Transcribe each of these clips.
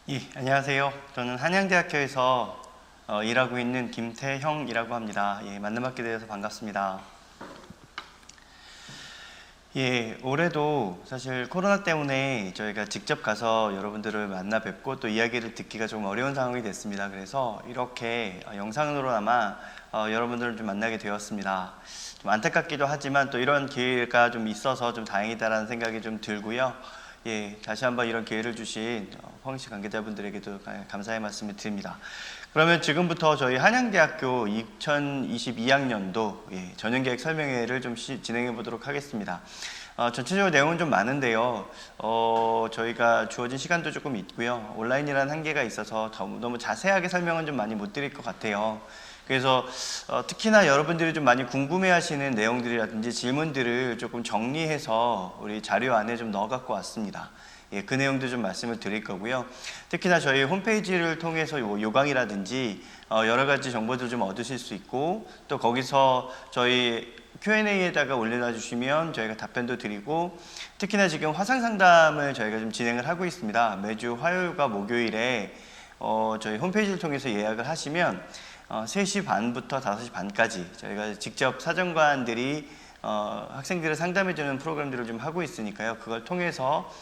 예, 안녕하세요. 저는 한양대학교에서 일하고 있는 김태형이라고 합니다. 예, 만나뵙게 되어서 반갑습니다. 예, 올해도 사실 코로나 때문에 저희가 직접 가서 여러분들을 만나 뵙고 또 이야기를 듣기가 좀 어려운 상황이 됐습니다. 그래서 이렇게 영상으로나마 여러분들을 좀 만나게 되었습니다. 좀 안타깝기도 하지만 또 이런 기회가 좀 있어서 좀 다행이다라는 생각이 좀 들고요. 예, 다시 한번 이런 기회를 주신 포항시 관계자분들에게도 감사의 말씀을 드립니다. 그러면 지금부터 저희 한양대학교 2022학년도 전형계획 설명회를 좀 진행해 보도록 하겠습니다. 전체적으로 내용은 좀 많은데요. 저희가 주어진 시간도 조금 있고요. 온라인이라는 한계가 있어서 너무 자세하게 설명은 좀 많이 못 드릴 것 같아요. 그래서 특히나 여러분들이 좀 많이 궁금해하시는 내용들이라든지 질문들을 조금 정리해서 우리 자료 안에 좀 넣어 갖고 왔습니다. 예, 그 내용도 좀 말씀을 드릴 거고요. 특히나 저희 홈페이지를 통해서 요강이라든지 여러 가지 정보들 좀 얻으실 수 있고, 또 거기서 저희 Q&A에다가 올려놔 주시면 저희가 답변도 드리고, 특히나 지금 화상 상담을 저희가 좀 진행을 하고 있습니다. 매주 화요일과 목요일에 저희 홈페이지를 통해서 예약을 하시면 3시 반부터 5시 반까지 저희가 직접 사정관들이 학생들을 상담해주는 프로그램들을 좀 하고 있으니까요. 그걸 통해서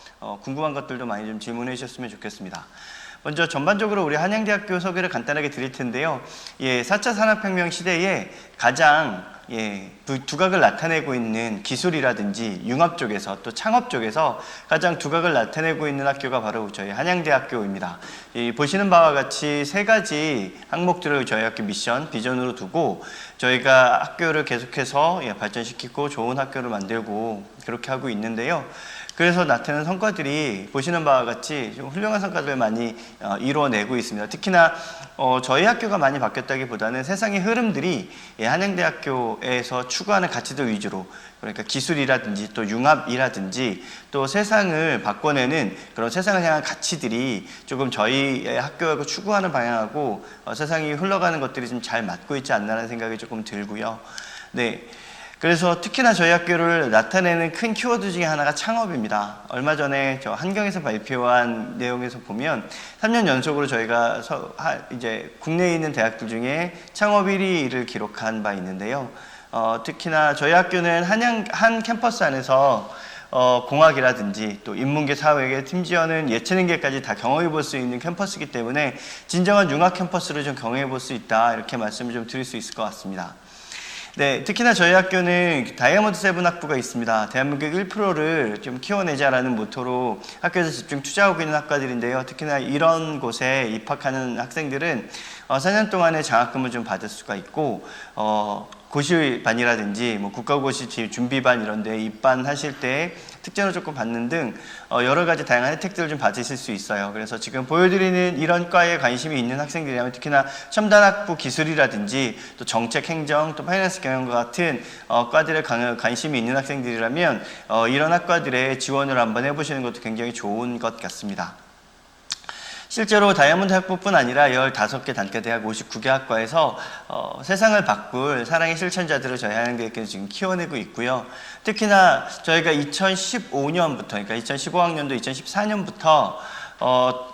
궁금한 것들도 많이 좀 질문해 주셨으면 좋겠습니다. 먼저 전반적으로 우리 한양대학교 소개를 간단하게 드릴 텐데요. 4차 산업혁명 시대에 가장 두각을 나타내고 있는 기술이라든지 융합 쪽에서 또 창업 쪽에서 가장 두각을 나타내고 있는 학교가 바로 저희 한양대학교입니다. 보시는 바와 같이 3가지 항목들을 저희 학교 미션, 비전으로 두고 저희가 학교를 계속해서 발전시키고 좋은 학교를 만들고 그렇게 하고 있는데요. 그래서 나타나는 성과들이 보시는 바와 같이 좀 훌륭한 성과들을 많이 이루어내고 있습니다. 특히나 저희 학교가 많이 바뀌었다기보다는 세상의 흐름들이 한양대학교에서 추구하는 가치들 위주로, 그러니까 기술이라든지 또 융합이라든지 또 세상을 바꿔내는 그런 세상을 향한 가치들이 조금 저희 학교하고 추구하는 방향하고 세상이 흘러가는 것들이 좀 잘 맞고 있지 않나라는 생각이 조금 들고요. 네. 그래서 특히나 저희 학교를 나타내는 큰 키워드 중에 하나가 창업입니다. 얼마 전에 저 한경에서 발표한 내용에서 보면 3년 연속으로 저희가 이제 국내에 있는 대학들 중에 창업 1위를 기록한 바 있는데요. 특히나 저희 학교는 한 캠퍼스 안에서 공학이라든지 또 인문계, 사회계, 심지어는 예체능계까지 다 경험해 볼 수 있는 캠퍼스이기 때문에 진정한 융합 캠퍼스를 좀 경험해 볼 수 있다, 이렇게 말씀을 좀 드릴 수 있을 것 같습니다. 네, 특히나 저희 학교는 다이아몬드 7 학부가 있습니다. 대한민국 1%를 좀 키워내자라는 모토로 학교에서 집중 투자하고 있는 학과들인데요. 특히나 이런 곳에 입학하는 학생들은 4년 동안의 장학금을 좀 받을 수가 있고, 고시반이라든지 국가고시 준비반 이런 데 입반하실 때 특전을 조금 받는 등 여러 가지 다양한 혜택들을 좀 받으실 수 있어요. 그래서 지금 보여드리는 이런 과에 관심이 있는 학생들이라면, 특히나 첨단학부 기술이라든지 또 정책, 행정, 또 파이낸스 경영과 같은 과들에 관심이 있는 학생들이라면 이런 학과들에 지원을 한번 해보시는 것도 굉장히 좋은 것 같습니다. 실제로 다이아몬드 학부뿐 아니라 15개 단과대학 59개 학과에서 세상을 바꿀 사랑의 실천자들을 저희 한양대학교에서 지금 키워내고 있고요. 특히나 저희가 2015년부터, 그러니까 2015학년도 2014년부터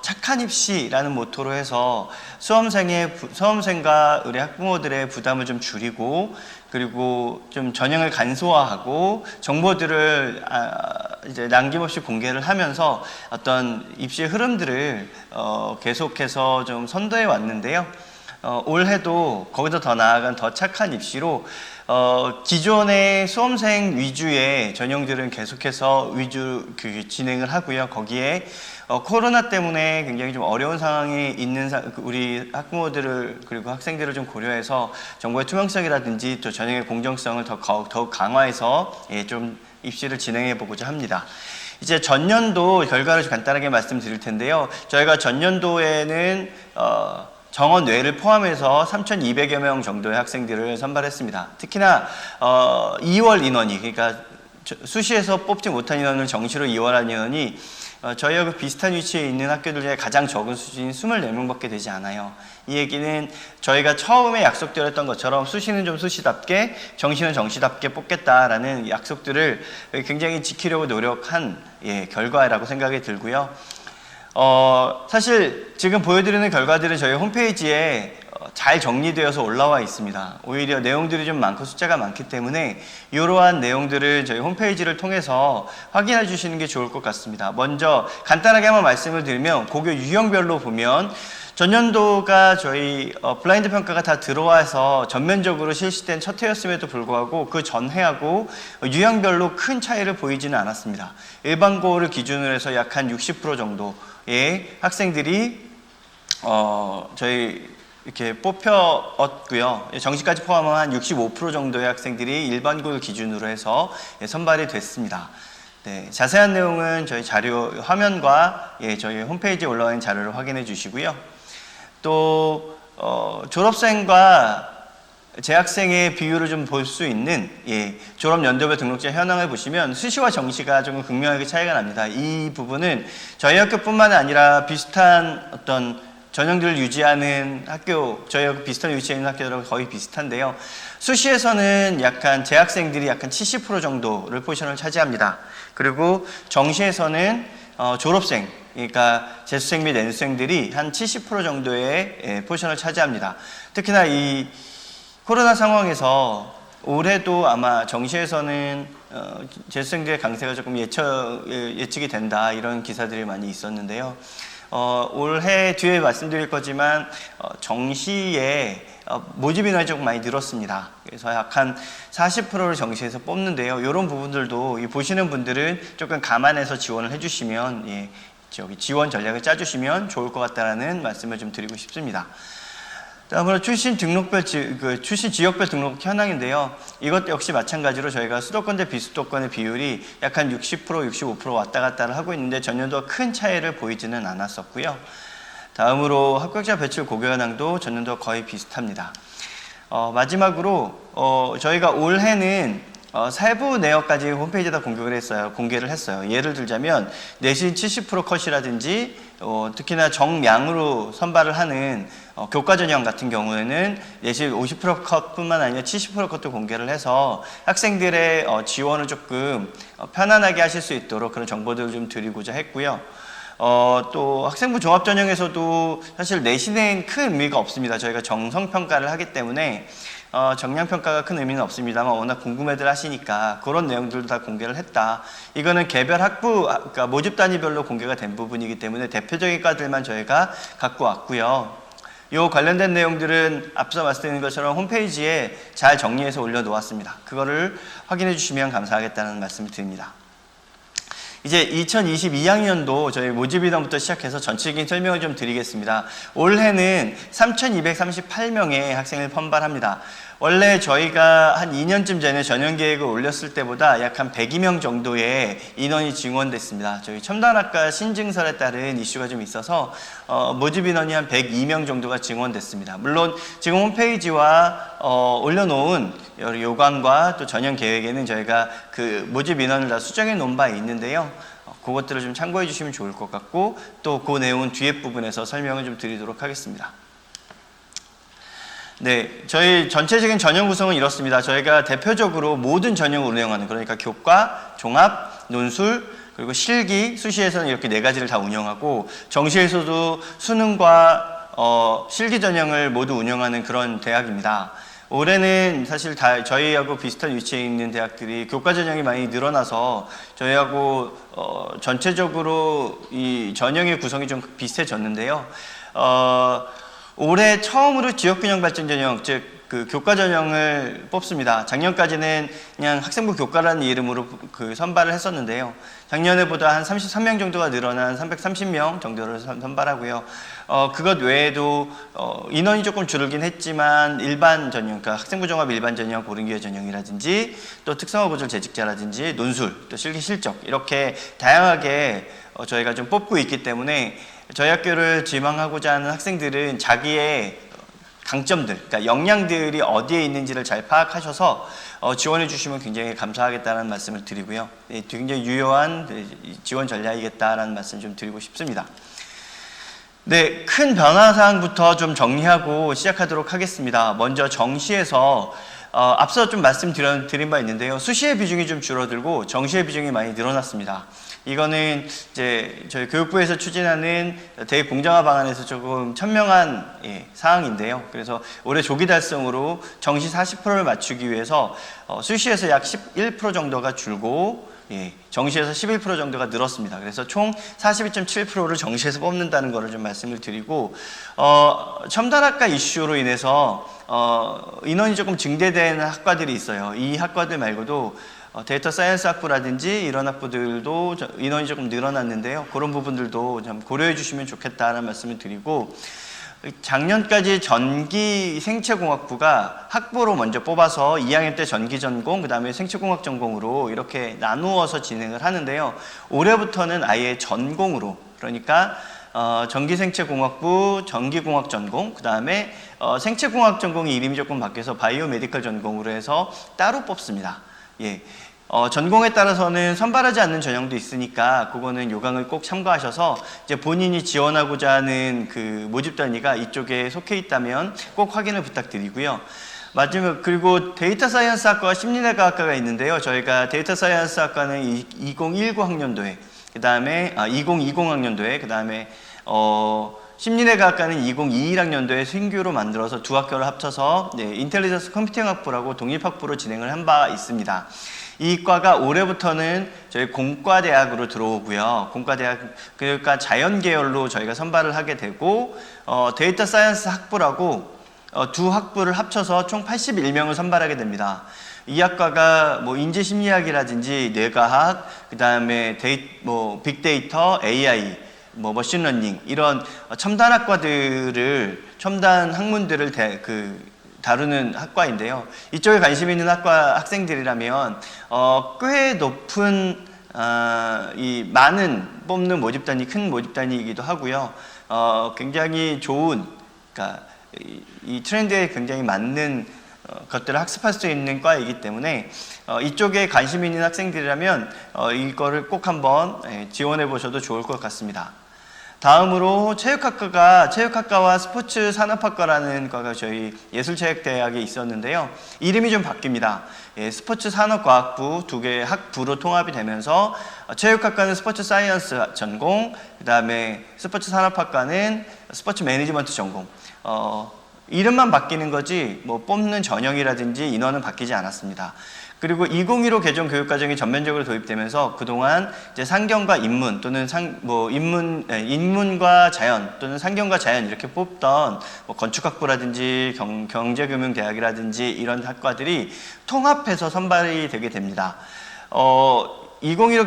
착한 입시라는 모토로 해서 수험생과 우리 학부모들의 부담을 좀 줄이고, 그리고 좀 전형을 간소화하고 정보들을 이제 남김없이 공개를 하면서 어떤 입시의 흐름들을 계속해서 좀 선도해 왔는데요. 올해도 거기서 더 나아간 더 착한 입시로 기존의 수험생 위주의 전형들은 계속해서 진행을 하고요. 거기에 코로나 때문에 굉장히 좀 어려운 상황에 있는 우리 학부모들을 그리고 학생들을 좀 고려해서 정보의 투명성이라든지 또 전형의 공정성을 더욱 강화해서 좀 입시를 진행해 보고자 합니다. 이제 전년도 결과를 간단하게 말씀드릴 텐데요. 저희가 전년도에는 정원 외를 포함해서 3,200여 명 정도의 학생들을 선발했습니다. 특히나 2월 인원이, 그러니까 수시에서 뽑지 못한 인원을 정시로 2월한 인원이 저희하고 비슷한 위치에 있는 학교들 중에 가장 적은 수준인 24명밖에 되지 않아요. 이 얘기는 저희가 처음에 약속드렸던 것처럼 수시는 좀 수시답게, 정시는 정시답게 뽑겠다라는 약속들을 굉장히 지키려고 노력한 결과라고 생각이 들고요. 사실 지금 보여드리는 결과들은 저희 홈페이지에 잘 정리되어서 올라와 있습니다. 오히려 내용들이 좀 많고 숫자가 많기 때문에 이러한 내용들을 저희 홈페이지를 통해서 확인해 주시는 게 좋을 것 같습니다. 먼저 간단하게 한번 말씀을 드리면 고교 유형별로 보면 전년도가 저희 블라인드 평가가 다 들어와서 전면적으로 실시된 첫 해였음에도 불구하고 그 전해하고 유형별로 큰 차이를 보이지는 않았습니다. 일반고를 기준으로 해서 약 한 60% 정도의 학생들이 저희 이렇게 뽑혀왔고요. 정시까지 포함한 65% 정도의 학생들이 일반고를 기준으로 해서 선발이 됐습니다. 네, 자세한 내용은 저희 자료 화면과 저희 홈페이지에 올라와 있는 자료를 확인해 주시고요. 또 졸업생과 재학생의 비율을 좀 볼 수 있는 졸업 연도별 등록자 현황을 보시면 수시와 정시가 조금 극명하게 차이가 납니다. 이 부분은 저희 학교뿐만 아니라 비슷한 어떤 전형들을 유지하는 학교, 저희 학교 비슷한 위치에 있는 학교들하고 거의 비슷한데요. 수시에서는 약간 재학생들이 약간 70% 정도를 포지션을 차지합니다. 그리고 정시에서는 졸업생, 그러니까 재수생 및 N수생들이 한 70% 정도의 포지션을 차지합니다. 특히나 이 코로나 상황에서 올해도 아마 정시에서는 재수생들의 강세가 조금 예측이 된다, 이런 기사들이 많이 있었는데요. 올해 뒤에 말씀드릴 거지만 정시에 모집 인원이 조금 많이 늘었습니다. 그래서 약 한 40%를 정시에서 뽑는데요. 이런 부분들도 보시는 분들은 조금 감안해서 지원을 해주시면 지원 전략을 짜주시면 좋을 것 같다는 말씀을 좀 드리고 싶습니다. 다음으로 출신 지역별 등록 현황인데요. 이것 역시 마찬가지로 저희가 수도권 대 비수도권의 비율이 약 한 60%, 65% 왔다 갔다를 하고 있는데 전년도와 큰 차이를 보이지는 않았었고요. 다음으로 합격자 배출 고교 현황도 전년도와 거의 비슷합니다. 마지막으로 저희가 올해는 세부 내역까지 홈페이지에다 공개를 했어요. 예를 들자면 내신 70% 컷이라든지 특히나 정량으로 선발을 하는 교과 전형 같은 경우에는 내신 50% 컷뿐만 아니라 70% 컷도 공개를 해서 학생들의 지원을 조금 편안하게 하실 수 있도록 그런 정보들을 좀 드리고자 했고요. 또 학생부 종합전형에서도 사실 내신엔 큰 의미가 없습니다. 저희가 정성평가를 하기 때문에 정량평가가 큰 의미는 없습니다만 워낙 궁금해들 하시니까 그런 내용들도 다 공개를 했다. 이거는 개별 학부, 그러니까 모집 단위별로 공개가 된 부분이기 때문에 대표적인 과들만 저희가 갖고 왔고요. 이 관련된 내용들은 앞서 말씀드린 것처럼 홈페이지에 잘 정리해서 올려놓았습니다. 그거를 확인해 주시면 감사하겠다는 말씀을 드립니다. 이제 2022학년도 저희 모집 인원부터 시작해서 전체적인 설명을 좀 드리겠습니다. 올해는 3,238명의 학생을 선발합니다. 원래 저희가 한 2년쯤 전에 전형 계획을 올렸을 때보다 약 한 102명 정도의 인원이 증원됐습니다. 저희 첨단학과 신증설에 따른 이슈가 좀 있어서 모집 인원이 한 102명 정도가 증원됐습니다. 물론 지금 홈페이지와 올려놓은 요강과 또 전형 계획에는 저희가 그 모집 인원을 다 수정해 놓은 바 있는데요. 그것들을 좀 참고해 주시면 좋을 것 같고 또 그 내용은 뒤에 부분에서 설명을 좀 드리도록 하겠습니다. 네, 저희 전체적인 전형 구성은 이렇습니다. 저희가 대표적으로 모든 전형을 운영하는, 그러니까 교과, 종합, 논술, 그리고 실기, 수시에서는 이렇게 4가지를 다 운영하고 정시에서도 수능과 실기 전형을 모두 운영하는 그런 대학입니다. 올해는 사실 다 저희하고 비슷한 위치에 있는 대학들이 교과 전형이 많이 늘어나서 저희하고 전체적으로 이 전형의 구성이 좀 비슷해졌는데요. 올해 처음으로 지역균형 발전 전형, 즉 그 교과 전형을 뽑습니다. 작년까지는 그냥 학생부 교과라는 이름으로 그 선발을 했었는데요. 작년에보다 한 33명 정도가 늘어난 330명 정도를 선발하고요. 그것 외에도 인원이 조금 줄긴 했지만 일반 전형, 그러니까 학생부 종합 일반 전형, 고른기회 전형이라든지 또 특성화 고졸 재직자라든지 논술, 또 실기 실적 이렇게 다양하게 저희가 좀 뽑고 있기 때문에 저희 학교를 지망하고자 하는 학생들은 자기의 강점들, 그러니까 역량들이 어디에 있는지를 잘 파악하셔서 지원해 주시면 굉장히 감사하겠다는 말씀을 드리고요. 굉장히 유효한 지원 전략이겠다라는 말씀을 좀 드리고 싶습니다. 네, 큰 변화사항부터 좀 정리하고 시작하도록 하겠습니다. 먼저 정시에서 앞서 좀 말씀드린 바 있는데요. 수시의 비중이 좀 줄어들고 정시의 비중이 많이 늘어났습니다. 이거는 이제 저희 교육부에서 추진하는 대공정화 방안에서 조금 천명한 사항인데요. 그래서 올해 조기 달성으로 정시 40%를 맞추기 위해서 수시에서 약 11% 정도가 줄고 정시에서 11% 정도가 늘었습니다. 그래서 총 42.7%를 정시에서 뽑는다는 것을 좀 말씀을 드리고, 첨단학과 이슈로 인해서 인원이 조금 증대되는 학과들이 있어요. 이 학과들 말고도 데이터 사이언스 학부라든지 이런 학부들도 인원이 조금 늘어났는데요. 그런 부분들도 좀 고려해 주시면 좋겠다는 말씀을 드리고, 작년까지 전기 생체공학부가 학부로 먼저 뽑아서 2학년 때 전기 전공, 그 다음에 생체공학 전공으로 이렇게 나누어서 진행을 하는데요. 올해부터는 아예 전공으로, 그러니까 전기생체공학부, 전기공학 전공, 그 다음에 생체공학 전공이 이름이 조금 바뀌어서 바이오메디컬 전공으로 해서 따로 뽑습니다. 전공에 따라서는 선발하지 않는 전형도 있으니까 그거는 요강을 꼭 참고하셔서 이제 본인이 지원하고자 하는 그 모집 단위가 이쪽에 속해 있다면 꼭 확인을 부탁드리고요. 마지막, 그리고 데이터 사이언스 학과와 심리내과 학과가 있는데요. 저희가 데이터 사이언스 학과는 2019 학년도에, 그 다음에 2020 학년도에, 그 다음에 심리내과 학과는 2021 학년도에 신규로 만들어서 두 학교를 합쳐서 인텔리전스 컴퓨팅 학부라고 독립학부로 진행을 한 바 있습니다. 이 과가 올해부터는 저희 공과대학으로 들어오고요. 공과대학, 그러니까 자연계열로 저희가 선발을 하게 되고, 데이터 사이언스 학부라고 두 학부를 합쳐서 총 81명을 선발하게 됩니다. 이 학과가 뭐 인지심리학이라든지 뇌과학, 그 다음에 빅데이터, AI, 머신러닝 이런 첨단 학과들을, 첨단 학문들을 다루는 학과인데요. 이쪽에 관심 있는 학과 학생들이라면 꽤 높은 이 많은 뽑는 모집단위, 큰 모집단위이기도 하고요. 굉장히 좋은, 그러니까 이 트렌드에 굉장히 맞는 것들을 학습할 수 있는 과이기 때문에 이쪽에 관심 있는 학생들이라면 이거를 꼭 한번 지원해 보셔도 좋을 것 같습니다. 다음으로 체육학과와 스포츠 산업학과라는 과가 저희 예술체육대학에 있었는데요. 이름이 좀 바뀝니다. 스포츠 산업과학부 두 개의 학부로 통합이 되면서 체육학과는 스포츠 사이언스 전공, 그 다음에 스포츠 산업학과는 스포츠 매니지먼트 전공. 이름만 바뀌는 거지 뭐 뽑는 전형이라든지 인원은 바뀌지 않았습니다. 그리고 2015 개정 교육과정이 전면적으로 도입되면서 그동안 이제 상경과 인문 또는 인문과 자연 또는 상경과 자연 이렇게 뽑던 뭐 건축학부라든지 경제금융대학이라든지 이런 학과들이 통합해서 선발이 되게 됩니다. 2015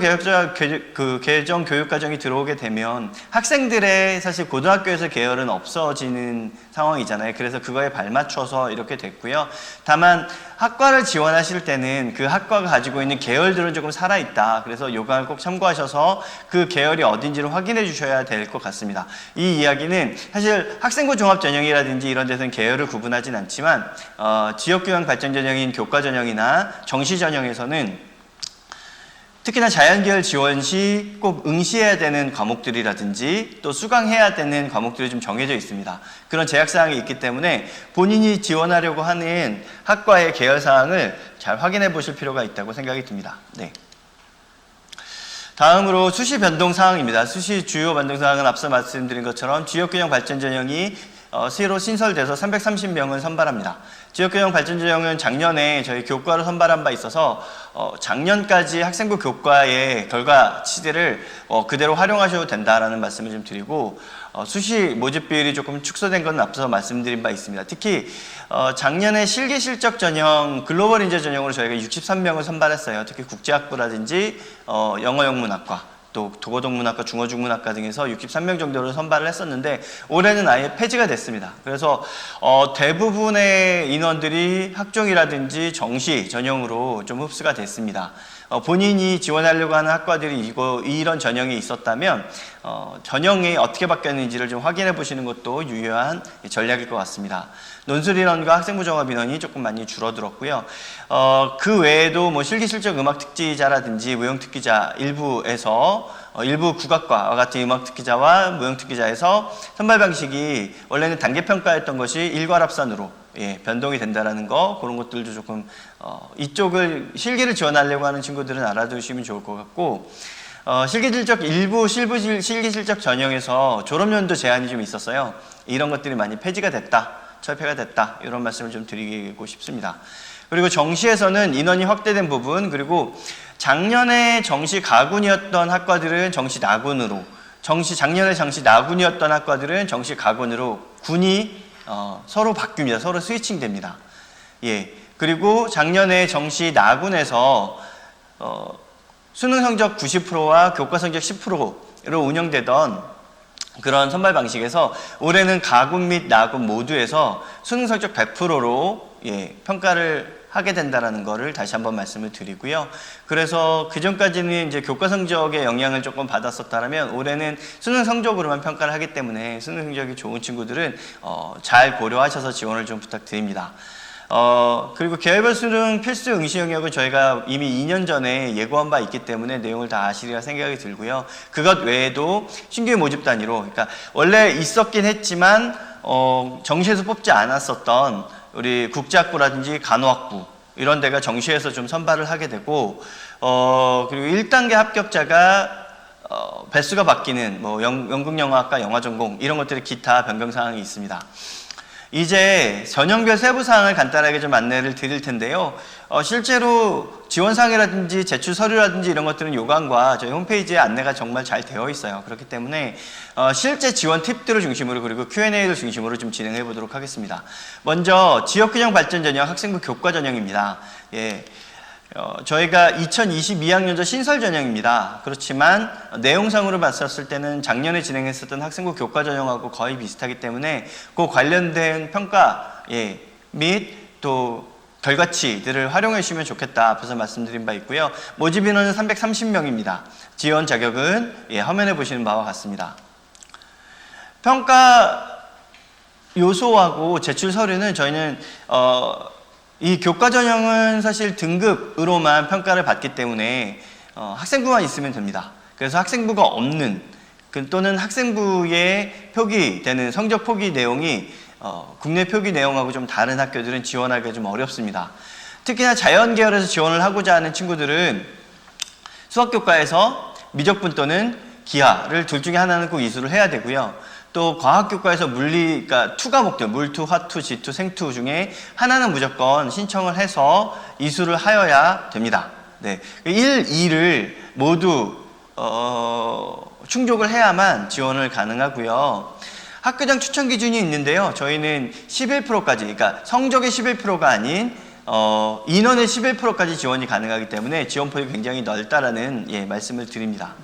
개정 교육과정이 들어오게 되면 학생들의 사실 고등학교에서 계열은 없어지는 상황이잖아요. 그래서 그거에 발맞춰서 이렇게 됐고요. 다만 학과를 지원하실 때는 그 학과가 가지고 있는 계열들은 조금 살아있다. 그래서 요강을 꼭 참고하셔서 그 계열이 어딘지를 확인해 주셔야 될 것 같습니다. 이 이야기는 사실 학생부 종합 전형이라든지 이런 데서는 계열을 구분하진 않지만 지역교양 발전 전형인 교과 전형이나 정시 전형에서는 특히나 자연계열 지원 시 꼭 응시해야 되는 과목들이라든지 또 수강해야 되는 과목들이 좀 정해져 있습니다. 그런 제약사항이 있기 때문에 본인이 지원하려고 하는 학과의 계열사항을 잘 확인해 보실 필요가 있다고 생각이 듭니다. 다음으로 수시 변동사항입니다. 수시 주요 변동사항은 앞서 말씀드린 것처럼 지역균형 발전 전형이 새로 신설돼서 330명을 선발합니다. 지역균형 발전 전형은 작년에 저희 교과로 선발한 바 있어서 작년까지 학생부 교과의 결과치들을 그대로 활용하셔도 된다라는 말씀을 좀 드리고 수시 모집 비율이 조금 축소된 건 앞서 말씀드린 바 있습니다. 특히 작년에 실기 실적 전형, 글로벌 인재 전형으로 저희가 63명을 선발했어요. 특히 국제학부라든지 영어 영문학과, 또 도고동문학과, 중어중문학과 등에서 63명 정도를 선발을 했었는데 올해는 아예 폐지가 됐습니다. 그래서 대부분의 인원들이 학종이라든지 정시 전형으로 좀 흡수가 됐습니다. 본인이 지원하려고 하는 학과들이 이런 전형이 있었다면 전형이 어떻게 바뀌었는지를 좀 확인해 보시는 것도 유효한 전략일 것 같습니다. 논술 인원과 학생부 종합 인원이 조금 많이 줄어들었고요. 그 외에도 뭐 실기 실적 음악 특기자라든지 무용 특기자 일부에서 일부 국악과와 같은 음악 특기자와 무용 특기자에서 선발 방식이 원래는 단계 평가였던 것이 일괄합산으로 변동이 된다라는 거, 그런 것들도 조금 이쪽을 실기를 지원하려고 하는 친구들은 알아두시면 좋을 것 같고, 실기실적 일부 실기실적 전형에서 졸업연도 제한이 좀 있었어요. 이런 것들이 많이 폐지가 됐다, 철폐가 됐다, 이런 말씀을 좀 드리고 싶습니다. 그리고 정시에서는 인원이 확대된 부분, 그리고 작년에 정시 가군이었던 학과들은 정시 나군으로, 작년에 정시 나군이었던 학과들은 정시 가군으로 군이 서로 바뀝니다. 서로 스위칭됩니다. 예. 그리고 작년에 정시 나군에서 수능 성적 90%와 교과 성적 10%로 운영되던 그런 선발 방식에서 올해는 가군 및 나군 모두에서 수능 성적 100%로 평가를 하게 된다는 것을 다시 한번 말씀을 드리고요. 그래서 그 전까지는 이제 교과 성적의 영향을 조금 받았었다면 올해는 수능 성적으로만 평가를 하기 때문에 수능 성적이 좋은 친구들은 잘 고려하셔서 지원을 좀 부탁드립니다. 그리고 계열별 수능 필수 응시 영역은 저희가 이미 2년 전에 예고한 바 있기 때문에 내용을 다 아시리라 생각이 들고요. 그것 외에도 신규 모집 단위로, 그러니까 원래 있었긴 했지만 정시에서 뽑지 않았었던 우리 국제학부라든지 간호학부 이런 데가 정시에서 좀 선발을 하게 되고, 그리고 1단계 합격자가 배수가 바뀌는 뭐 연극영화학과 영화전공 이런 것들이 기타 변경사항이 있습니다. 이제 전형별 세부사항을 간단하게 좀 안내를 드릴 텐데요. 실제로 지원사항이라든지 제출 서류라든지 이런 것들은 요강과 저희 홈페이지에 안내가 정말 잘 되어 있어요. 그렇기 때문에 실제 지원 팁들을 중심으로, 그리고 Q&A를 중심으로 좀 진행해 보도록 하겠습니다. 먼저 지역균형 발전 전형 학생부 교과 전형입니다. 예. 저희가 2022학년도 신설 전형입니다. 그렇지만 내용상으로 봤었을 때는 작년에 진행했었던 학생부 교과 전형하고 거의 비슷하기 때문에 그 관련된 평가 및 또 결과치들을 활용해 주시면 좋겠다 앞에서 말씀드린 바 있고요. 모집 인원은 330명입니다. 지원 자격은 화면에 보시는 바와 같습니다. 평가 요소하고 제출 서류는 저희는 이 교과 전형은 사실 등급으로만 평가를 받기 때문에 학생부만 있으면 됩니다. 그래서 학생부가 없는 또는 학생부에 표기되는 성적 표기 내용이 국내 표기 내용하고 좀 다른 학교들은 지원하기가 좀 어렵습니다. 특히나 자연 계열에서 지원을 하고자 하는 친구들은 수학교과에서 미적분 또는 기하를 둘 중에 하나는 꼭 이수를 해야 되고요. 또 과학교과에서 물리, 그러니까 투 과목들, 물투, 화투, 지투, 생투 중에 하나는 무조건 신청을 해서 이수를 하여야 됩니다. 네. 1, 2를 모두 충족을 해야만 지원을 가능하고요. 학교장 추천 기준이 있는데요. 저희는 11%까지, 그러니까 성적의 11%가 아닌 인원의 11%까지 지원이 가능하기 때문에 지원폭이 굉장히 넓다라는 말씀을 드립니다.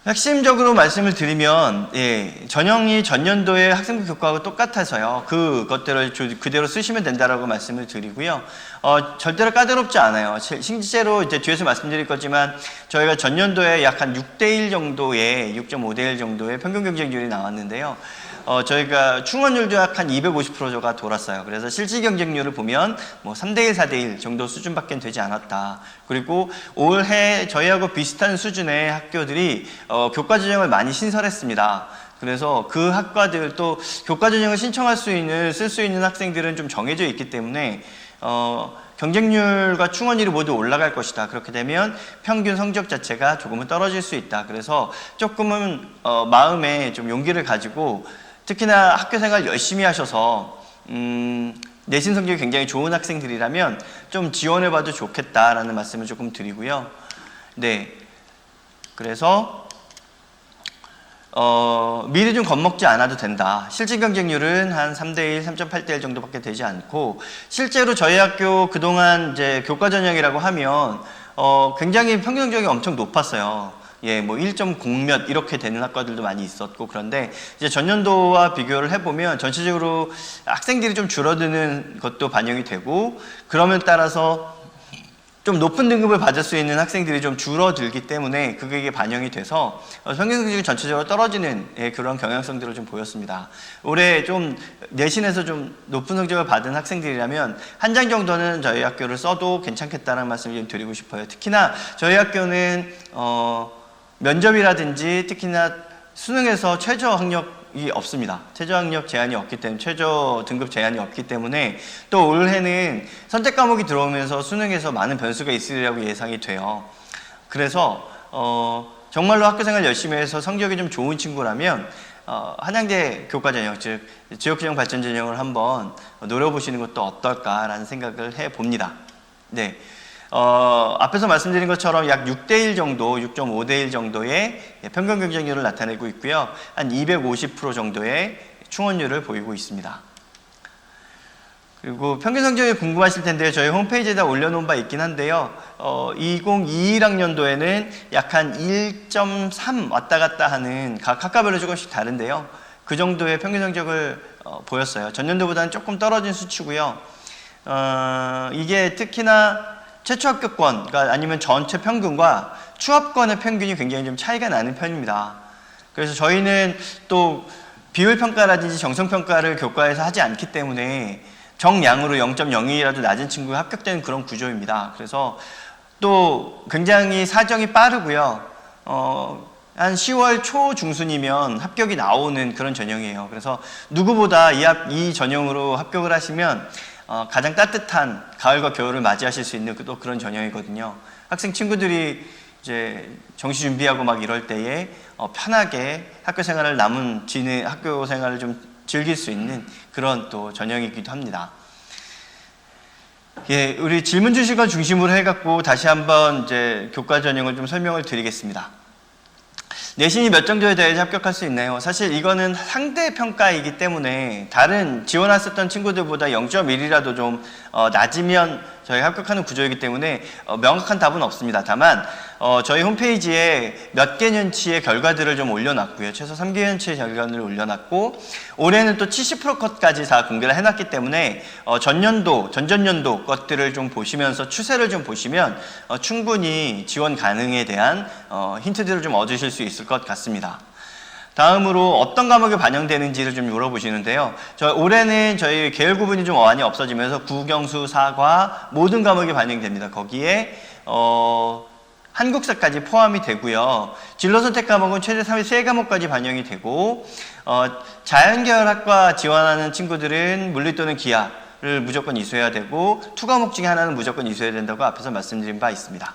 핵심적으로 말씀을 드리면 전형이 전년도의 학생부 교과하고 똑같아서요. 그것들을 그대로 쓰시면 된다라고 말씀을 드리고요. 절대로 까다롭지 않아요. 실제로 이제 뒤에서 말씀드릴 거지만 저희가 전년도에 약 한 6대1 정도의 6.5대1 정도의 평균 경쟁률이 나왔는데요. 저희가 충원율도 약 한 250%가 돌았어요. 그래서 실질 경쟁률을 보면 뭐 3대1, 4대1 정도 수준밖에 되지 않았다. 그리고 올해 저희하고 비슷한 수준의 학교들이 교과 전형을 많이 신설했습니다. 그래서 그 학과들 또 교과 전형을 신청할 수 있는, 쓸 수 있는 학생들은 좀 정해져 있기 때문에 경쟁률과 충원율이 모두 올라갈 것이다. 그렇게 되면 평균 성적 자체가 조금은 떨어질 수 있다. 그래서 조금은 마음에 좀 용기를 가지고, 특히나 학교생활 열심히 하셔서 내신 성적이 굉장히 좋은 학생들이라면 좀 지원해봐도 좋겠다라는 말씀을 조금 드리고요. 네, 그래서 미리 좀 겁먹지 않아도 된다. 실질 경쟁률은 한 3대1, 3.8대1 정도밖에 되지 않고, 실제로 저희 학교 그동안 이제 교과 전형이라고 하면 굉장히 평균 성적이 엄청 높았어요. 뭐 1.0몇 이렇게 되는 학과들도 많이 있었고, 그런데 이제 전년도와 비교를 해보면 전체적으로 학생들이 좀 줄어드는 것도 반영이 되고, 그러면 따라서 좀 높은 등급을 받을 수 있는 학생들이 좀 줄어들기 때문에 그게 반영이 돼서 평균 성적이 전체적으로 떨어지는 그런 경향성들을 좀 보였습니다. 올해 좀 내신에서 좀 높은 성적을 받은 학생들이라면 한 장 정도는 저희 학교를 써도 괜찮겠다는 말씀을 좀 드리고 싶어요. 특히나 저희 학교는 면접이라든지 특히나 수능에서 최저 학력이 없습니다. 최저 학력 제한이 없기 때문에, 최저 등급 제한이 없기 때문에, 또 올해는 선택 과목이 들어오면서 수능에서 많은 변수가 있으리라고 예상이 돼요. 그래서 정말로 학교생활 열심히 해서 성적이 좀 좋은 친구라면 한양대 교과전형, 즉 지역균형 발전 전형을 한번 노려보시는 것도 어떨까라는 생각을 해봅니다. 네. 앞에서 말씀드린 것처럼 약 6대1 정도, 6.5대1 정도의 평균 경쟁률을 나타내고 있고요. 한 250% 정도의 충원율을 보이고 있습니다. 그리고 평균 성적이 궁금하실 텐데요. 저희 홈페이지에다 올려놓은 바 있긴 한데요. 2021학년도에는 약 한 1.3 왔다 갔다 하는 각 학과별로 조금씩 다른데요. 그 정도의 평균 성적을 보였어요. 전년도보다는 조금 떨어진 수치고요. 이게 특히나 최초 합격권, 그러니까 아니면 전체 평균과 추합권의 평균이 굉장히 좀 차이가 나는 편입니다. 그래서 저희는 또 비율 평가라든지 정성 평가를 교과에서 하지 않기 때문에 정량으로 0.02라도 낮은 친구가 합격되는 그런 구조입니다. 그래서 또 굉장히 사정이 빠르고요. 한 10월 초 중순이면 합격이 나오는 그런 전형이에요. 그래서 누구보다 이 전형으로 합격을 하시면 가장 따뜻한 가을과 겨울을 맞이하실 수 있는 또 그런 전형이거든요. 학생 친구들이 이제 정시 준비하고 막 이럴 때에 편하게 학교 생활을 학교 생활을 좀 즐길 수 있는 그런 또 전형이기도 합니다. 예, 우리 질문 주실 걸 중심으로 해갖고 다시 한번 이제 교과 전형을 좀 설명을 드리겠습니다. 내신이 몇 정도에 대해서 합격할 수 있나요? 사실 이거는 상대 평가이기 때문에 다른 지원했었던 친구들보다 0.1이라도 좀 낮으면 저희 합격하는 구조이기 때문에 명확한 답은 없습니다. 다만 저희 홈페이지에 몇 개년치의 결과들을 좀 올려놨고요. 최소 3개년치의 결과를 올려놨고 올해는 또 70% 컷까지 다 공개를 해놨기 때문에 전년도, 전전년도 것들을 좀 보시면서 추세를 좀 보시면 충분히 지원 가능에 대한 힌트들을 좀 얻으실 수 있을 것 같습니다. 다음으로 어떤 과목이 반영되는지를 좀 물어보시는데요. 올해는 저희 계열 구분이 좀 많이 없어지면서 국영수, 사과 모든 과목이 반영됩니다. 거기에 한국사까지 포함이 되고요. 진로 선택 과목은 최대 3과목까지 반영이 되고 자연계열학과 지원하는 친구들은 물리 또는 기하를 무조건 이수해야 되고 2과목 중에 하나는 무조건 이수해야 된다고 앞에서 말씀드린 바 있습니다.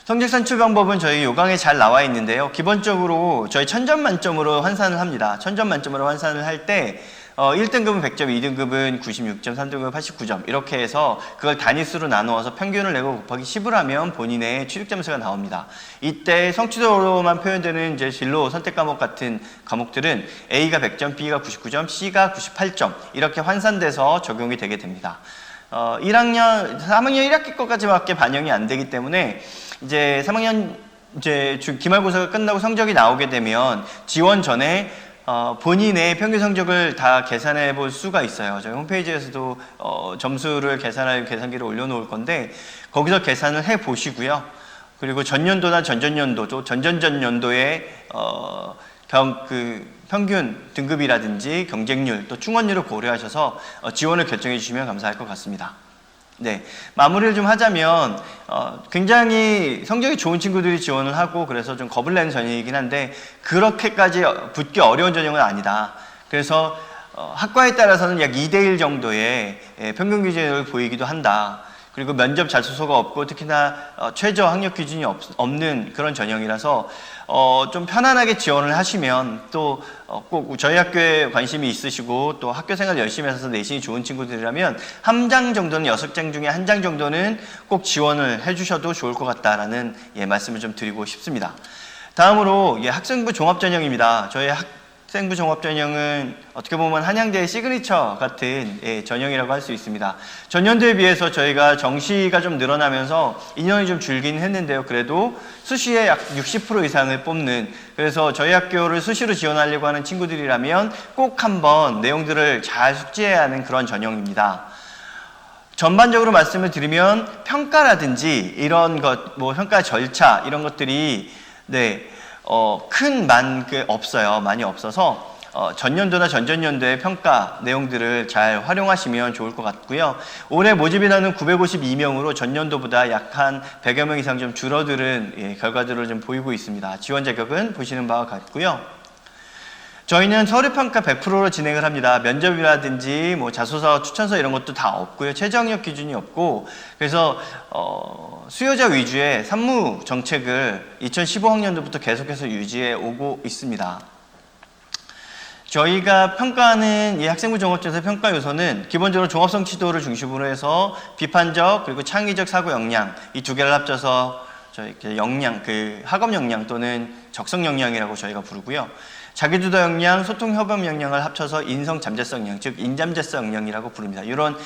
성적 산출 방법은 저희 요강에 잘 나와 있는데요. 기본적으로 저희 1000점 만점으로 환산을 합니다. 1000점 만점으로 환산을 할 때 1등급은 100점, 2등급은 96점, 3등급은 89점 이렇게 해서 그걸 단위수로 나누어서 평균을 내고 곱하기 10을 하면 본인의 취득점수가 나옵니다. 이때 성취도로만 표현되는 이제 진로 선택 과목 같은 과목들은 A가 100점, B가 99점, C가 98점 이렇게 환산돼서 적용이 되게 됩니다. 3학년 1학기 것까지밖에 반영이 안 되기 때문에 이제 3학년 기말고사가 끝나고 성적이 나오게 되면 지원 전에 본인의 평균 성적을 다 계산해 볼 수가 있어요. 저희 홈페이지에서도 점수를 계산할 계산기를 올려놓을 건데 거기서 계산을 해 보시고요. 그리고 전년도나 전전년도 또 전전전년도의 평균 등급이라든지 경쟁률 또 충원률을 고려하셔서 지원을 결정해 주시면 감사할 것 같습니다. 네, 마무리를 좀 하자면 굉장히 성적이 좋은 친구들이 지원을 하고 그래서 좀 겁을 내는 전형이긴 한데 그렇게까지 붙기 어려운 전형은 아니다. 그래서 학과에 따라서는 약 2대1 정도의 평균 기준을 보이기도 한다. 그리고 면접 자소서가 없고 특히나 최저 학력 기준이 없는 그런 전형이라서 좀 편안하게 지원을 하시면 또 꼭 저희 학교에 관심이 있으시고 또 학교 생활 열심히 해서 내신이 좋은 친구들이라면 한 장 정도는 6장 중에 한 장 정도는 꼭 지원을 해주셔도 좋을 것 같다라는 말씀을 좀 드리고 싶습니다. 다음으로 학생부 종합전형입니다. 저희 학생부 종합전형은 어떻게 보면 한양대의 시그니처 같은 전형이라고 할 수 있습니다. 전년도에 비해서 저희가 정시가 좀 늘어나면서 인원이 좀 줄긴 했는데요. 그래도 수시에 약 60% 이상을 뽑는, 그래서 저희 학교를 수시로 지원하려고 하는 친구들이라면 꼭 한번 내용들을 잘 숙지해야 하는 그런 전형입니다. 전반적으로 말씀을 드리면 평가라든지 이런 것, 평가 절차 이런 것들이 없어요. 많이 없어서 전년도나 전전년도의 평가 내용들을 잘 활용하시면 좋을 것 같고요. 올해 모집 인원은 952명으로 전년도보다 약 한 100여 명 이상 좀 줄어드는 결과들을 좀 보이고 있습니다. 지원 자격은 보시는 바와 같고요. 저희는 서류평가 100%로 진행을 합니다. 면접이라든지 뭐 자소서, 추천서 이런 것도 다 없고요. 최저학력 기준이 없고, 그래서 수요자 위주의 산무 정책을 2015학년도부터 계속해서 유지해 오고 있습니다. 저희가 평가하는 이 학생부 종합전형 평가 요소는 기본적으로 종합성취도를 중심으로 해서 비판적 그리고 창의적 사고 역량, 이 두 개를 합쳐서 저희 역량, 학업 역량 또는 적성 역량이라고 저희가 부르고요. 자기주도 역량, 소통 협업 역량을 합쳐서 인성 잠재성 역량, 즉 인잠재성 역량이라고 부릅니다. 이런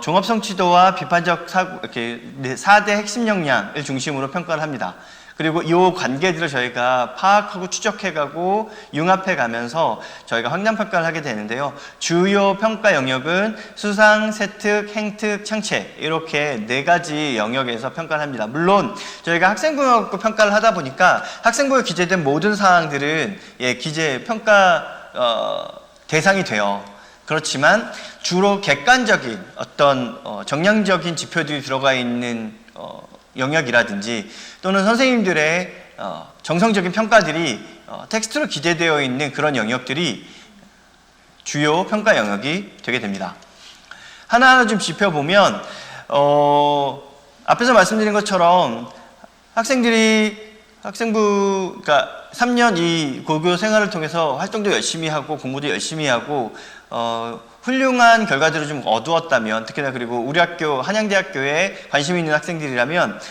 종합 성취도와 비판적 사고, 이렇게 4대 핵심 역량을 중심으로 평가를 합니다. 그리고 이 관계들을 저희가 파악하고 추적해가고 융합해가면서 저희가 확량평가를 하게 되는데요. 주요 평가 영역은 수상, 세특, 행특, 창체, 이렇게 4가지 영역에서 평가를 합니다. 물론 저희가 학생부 평가를 하다 보니까 학생부에 기재된 모든 사항들은 기재 평가 대상이 돼요. 그렇지만 주로 객관적인 어떤 정량적인 지표들이 들어가 있는 영역이라든지 또는 선생님들의 정성적인 평가들이 텍스트로 기재되어 있는 그런 영역들이 주요 평가 영역이 되게 됩니다. 하나하나 좀 짚어보면 앞에서 말씀드린 것처럼 학생들이 학생부, 그러니까 3년 이 고교 생활을 통해서 활동도 열심히 하고 공부도 열심히 하고 훌륭한 결과들을 좀 얻었다면, 특히나 그리고 우리 학교 한양대학교에 관심 있는 학생들이라면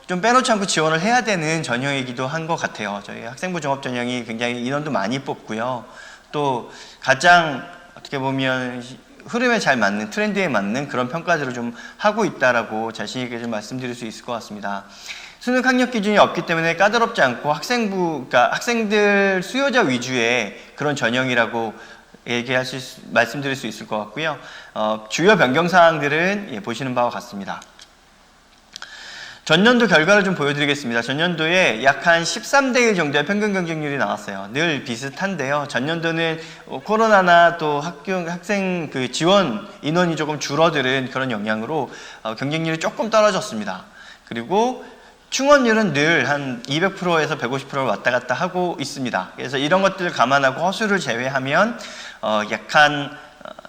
좀 빼놓지 않고 지원을 해야 되는 전형이기도 한 것 같아요. 저희 학생부 종합 전형이 굉장히 인원도 많이 뽑고요. 또 가장 어떻게 보면 흐름에 잘 맞는, 트렌드에 맞는 그런 평가들을 좀 하고 있다라고 자신 있게 좀 말씀드릴 수 있을 것 같습니다. 수능 학력 기준이 없기 때문에 까다롭지 않고 그러니까 학생들 수요자 위주의 그런 전형이라고 말씀드릴 수 있을 것 같고요. 주요 변경 사항들은 보시는 바와 같습니다. 전년도 결과를 좀 보여드리겠습니다. 전년도에 약 한 13대 1 정도의 평균 경쟁률이 나왔어요. 늘 비슷한데요. 전년도는 코로나나 또 학생 지원 인원이 조금 줄어드는 그런 영향으로 경쟁률이 조금 떨어졌습니다. 그리고 충원율은 늘 한 200%에서 150%를 왔다 갔다 하고 있습니다. 그래서 이런 것들을 감안하고 허수를 제외하면 약 한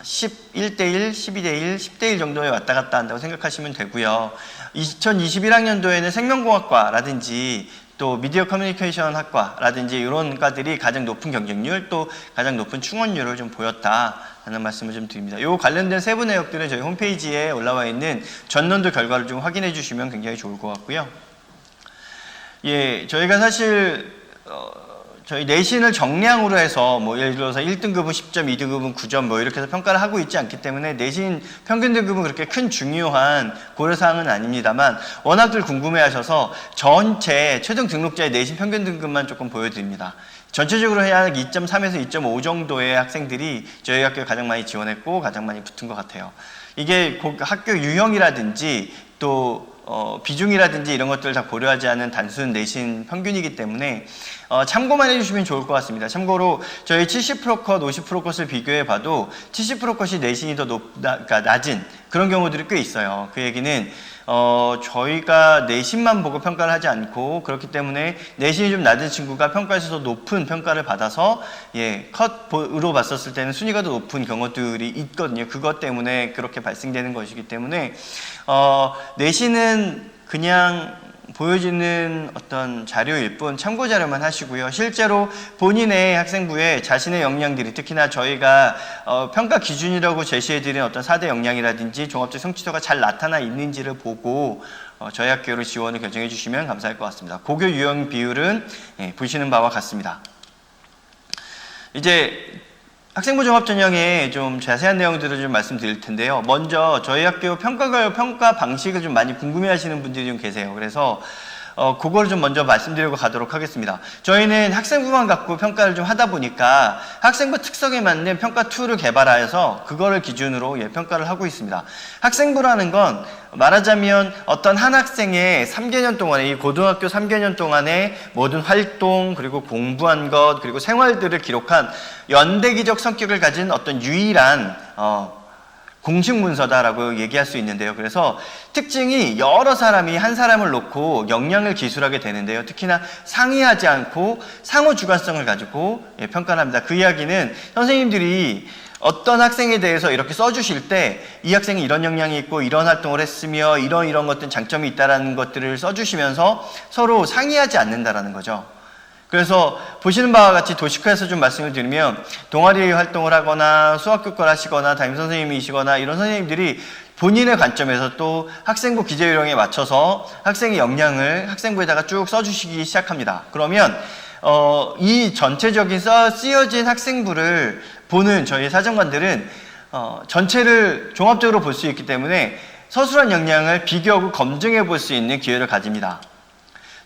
11대 1, 12대 1, 10대 1 정도에 왔다 갔다 한다고 생각하시면 되고요. 2021학년도에는 생명공학과라든지 또 미디어 커뮤니케이션 학과라든지 이런 과들이 가장 높은 경쟁률 또 가장 높은 충원율을 좀 보였다라는 말씀을 좀 드립니다. 이 관련된 세부 내역들은 저희 홈페이지에 올라와 있는 전년도 결과를 좀 확인해 주시면 굉장히 좋을 것 같고요. 저희가 사실 저희 내신을 정량으로 해서 뭐 예를 들어서 1등급은 10점, 2등급은 9점 뭐 이렇게 해서 평가를 하고 있지 않기 때문에 내신 평균 등급은 그렇게 큰 중요한 고려사항은 아닙니다만 워낙들 궁금해하셔서 전체 최종 등록자의 내신 평균 등급만 조금 보여드립니다. 전체적으로 해야 2.3에서 2.5 정도의 학생들이 저희 학교에 가장 많이 지원했고 가장 많이 붙은 것 같아요. 이게 학교 유형이라든지 또 비중이라든지 이런 것들을 다 고려하지 않은 단순 내신 평균이기 때문에 참고만 해주시면 좋을 것 같습니다. 참고로 저희 70% 컷, 50% 컷을 비교해 봐도 70% 컷이 내신이 더 그러니까 낮은 그런 경우들이 꽤 있어요. 그 얘기는 저희가 내신만 보고 평가를 하지 않고 그렇기 때문에 내신이 좀 낮은 친구가 평가에서 높은 평가를 받아서 컷으로 봤었을 때는 순위가 더 높은 경우들이 있거든요. 그것 때문에 그렇게 발생되는 것이기 때문에 내신은 그냥 보여지는 어떤 자료일 뿐 참고 자료만 하시고요. 실제로 본인의 학생부에 자신의 역량들이 특히나 저희가 평가 기준이라고 제시해드린 어떤 4대 역량이라든지 종합적 성취도가 잘 나타나 있는지를 보고 저희 학교로 지원을 결정해 주시면 감사할 것 같습니다. 고교 유형 비율은 보시는 바와 같습니다. 이제 학생부 종합 전형에 좀 자세한 내용들을 좀 말씀드릴 텐데요. 먼저 저희 학교 평가 방식을 좀 많이 궁금해 하시는 분들이 좀 계세요. 그래서 그걸 좀 먼저 말씀드리고 가도록 하겠습니다. 저희는 학생부만 갖고 평가를 좀 하다 보니까 학생부 특성에 맞는 평가 툴을 개발하여서 그거를 기준으로 평가를 하고 있습니다. 학생부라는 건 말하자면 어떤 한 학생의 3개년 동안에 이 고등학교 3개년 동안의 모든 활동 그리고 공부한 것 그리고 생활들을 기록한 연대기적 성격을 가진 어떤 유일한 공식 문서다라고 얘기할 수 있는데요. 그래서 특징이 여러 사람이 한 사람을 놓고 역량을 기술하게 되는데요. 특히나 상의하지 않고 상호 주관성을 가지고 평가를 합니다. 그 이야기는 선생님들이 어떤 학생에 대해서 이렇게 써주실 때 이 학생이 이런 역량이 있고 이런 활동을 했으며 이런 것들 장점이 있다라는 것들을 써주시면서 서로 상의하지 않는다라는 거죠. 그래서 보시는 바와 같이 도식화해서 좀 말씀을 드리면 동아리 활동을 하거나 수학교과를 하시거나 담임선생님이시거나 이런 선생님들이 본인의 관점에서 또 학생부 기재요령에 맞춰서 학생의 역량을 학생부에다가 쭉 써주시기 시작합니다. 그러면 이 전체적인 쓰여진 학생부를 보는 저희 사정관들은 전체를 종합적으로 볼 수 있기 때문에 서술한 역량을 비교하고 검증해 볼 수 있는 기회를 가집니다.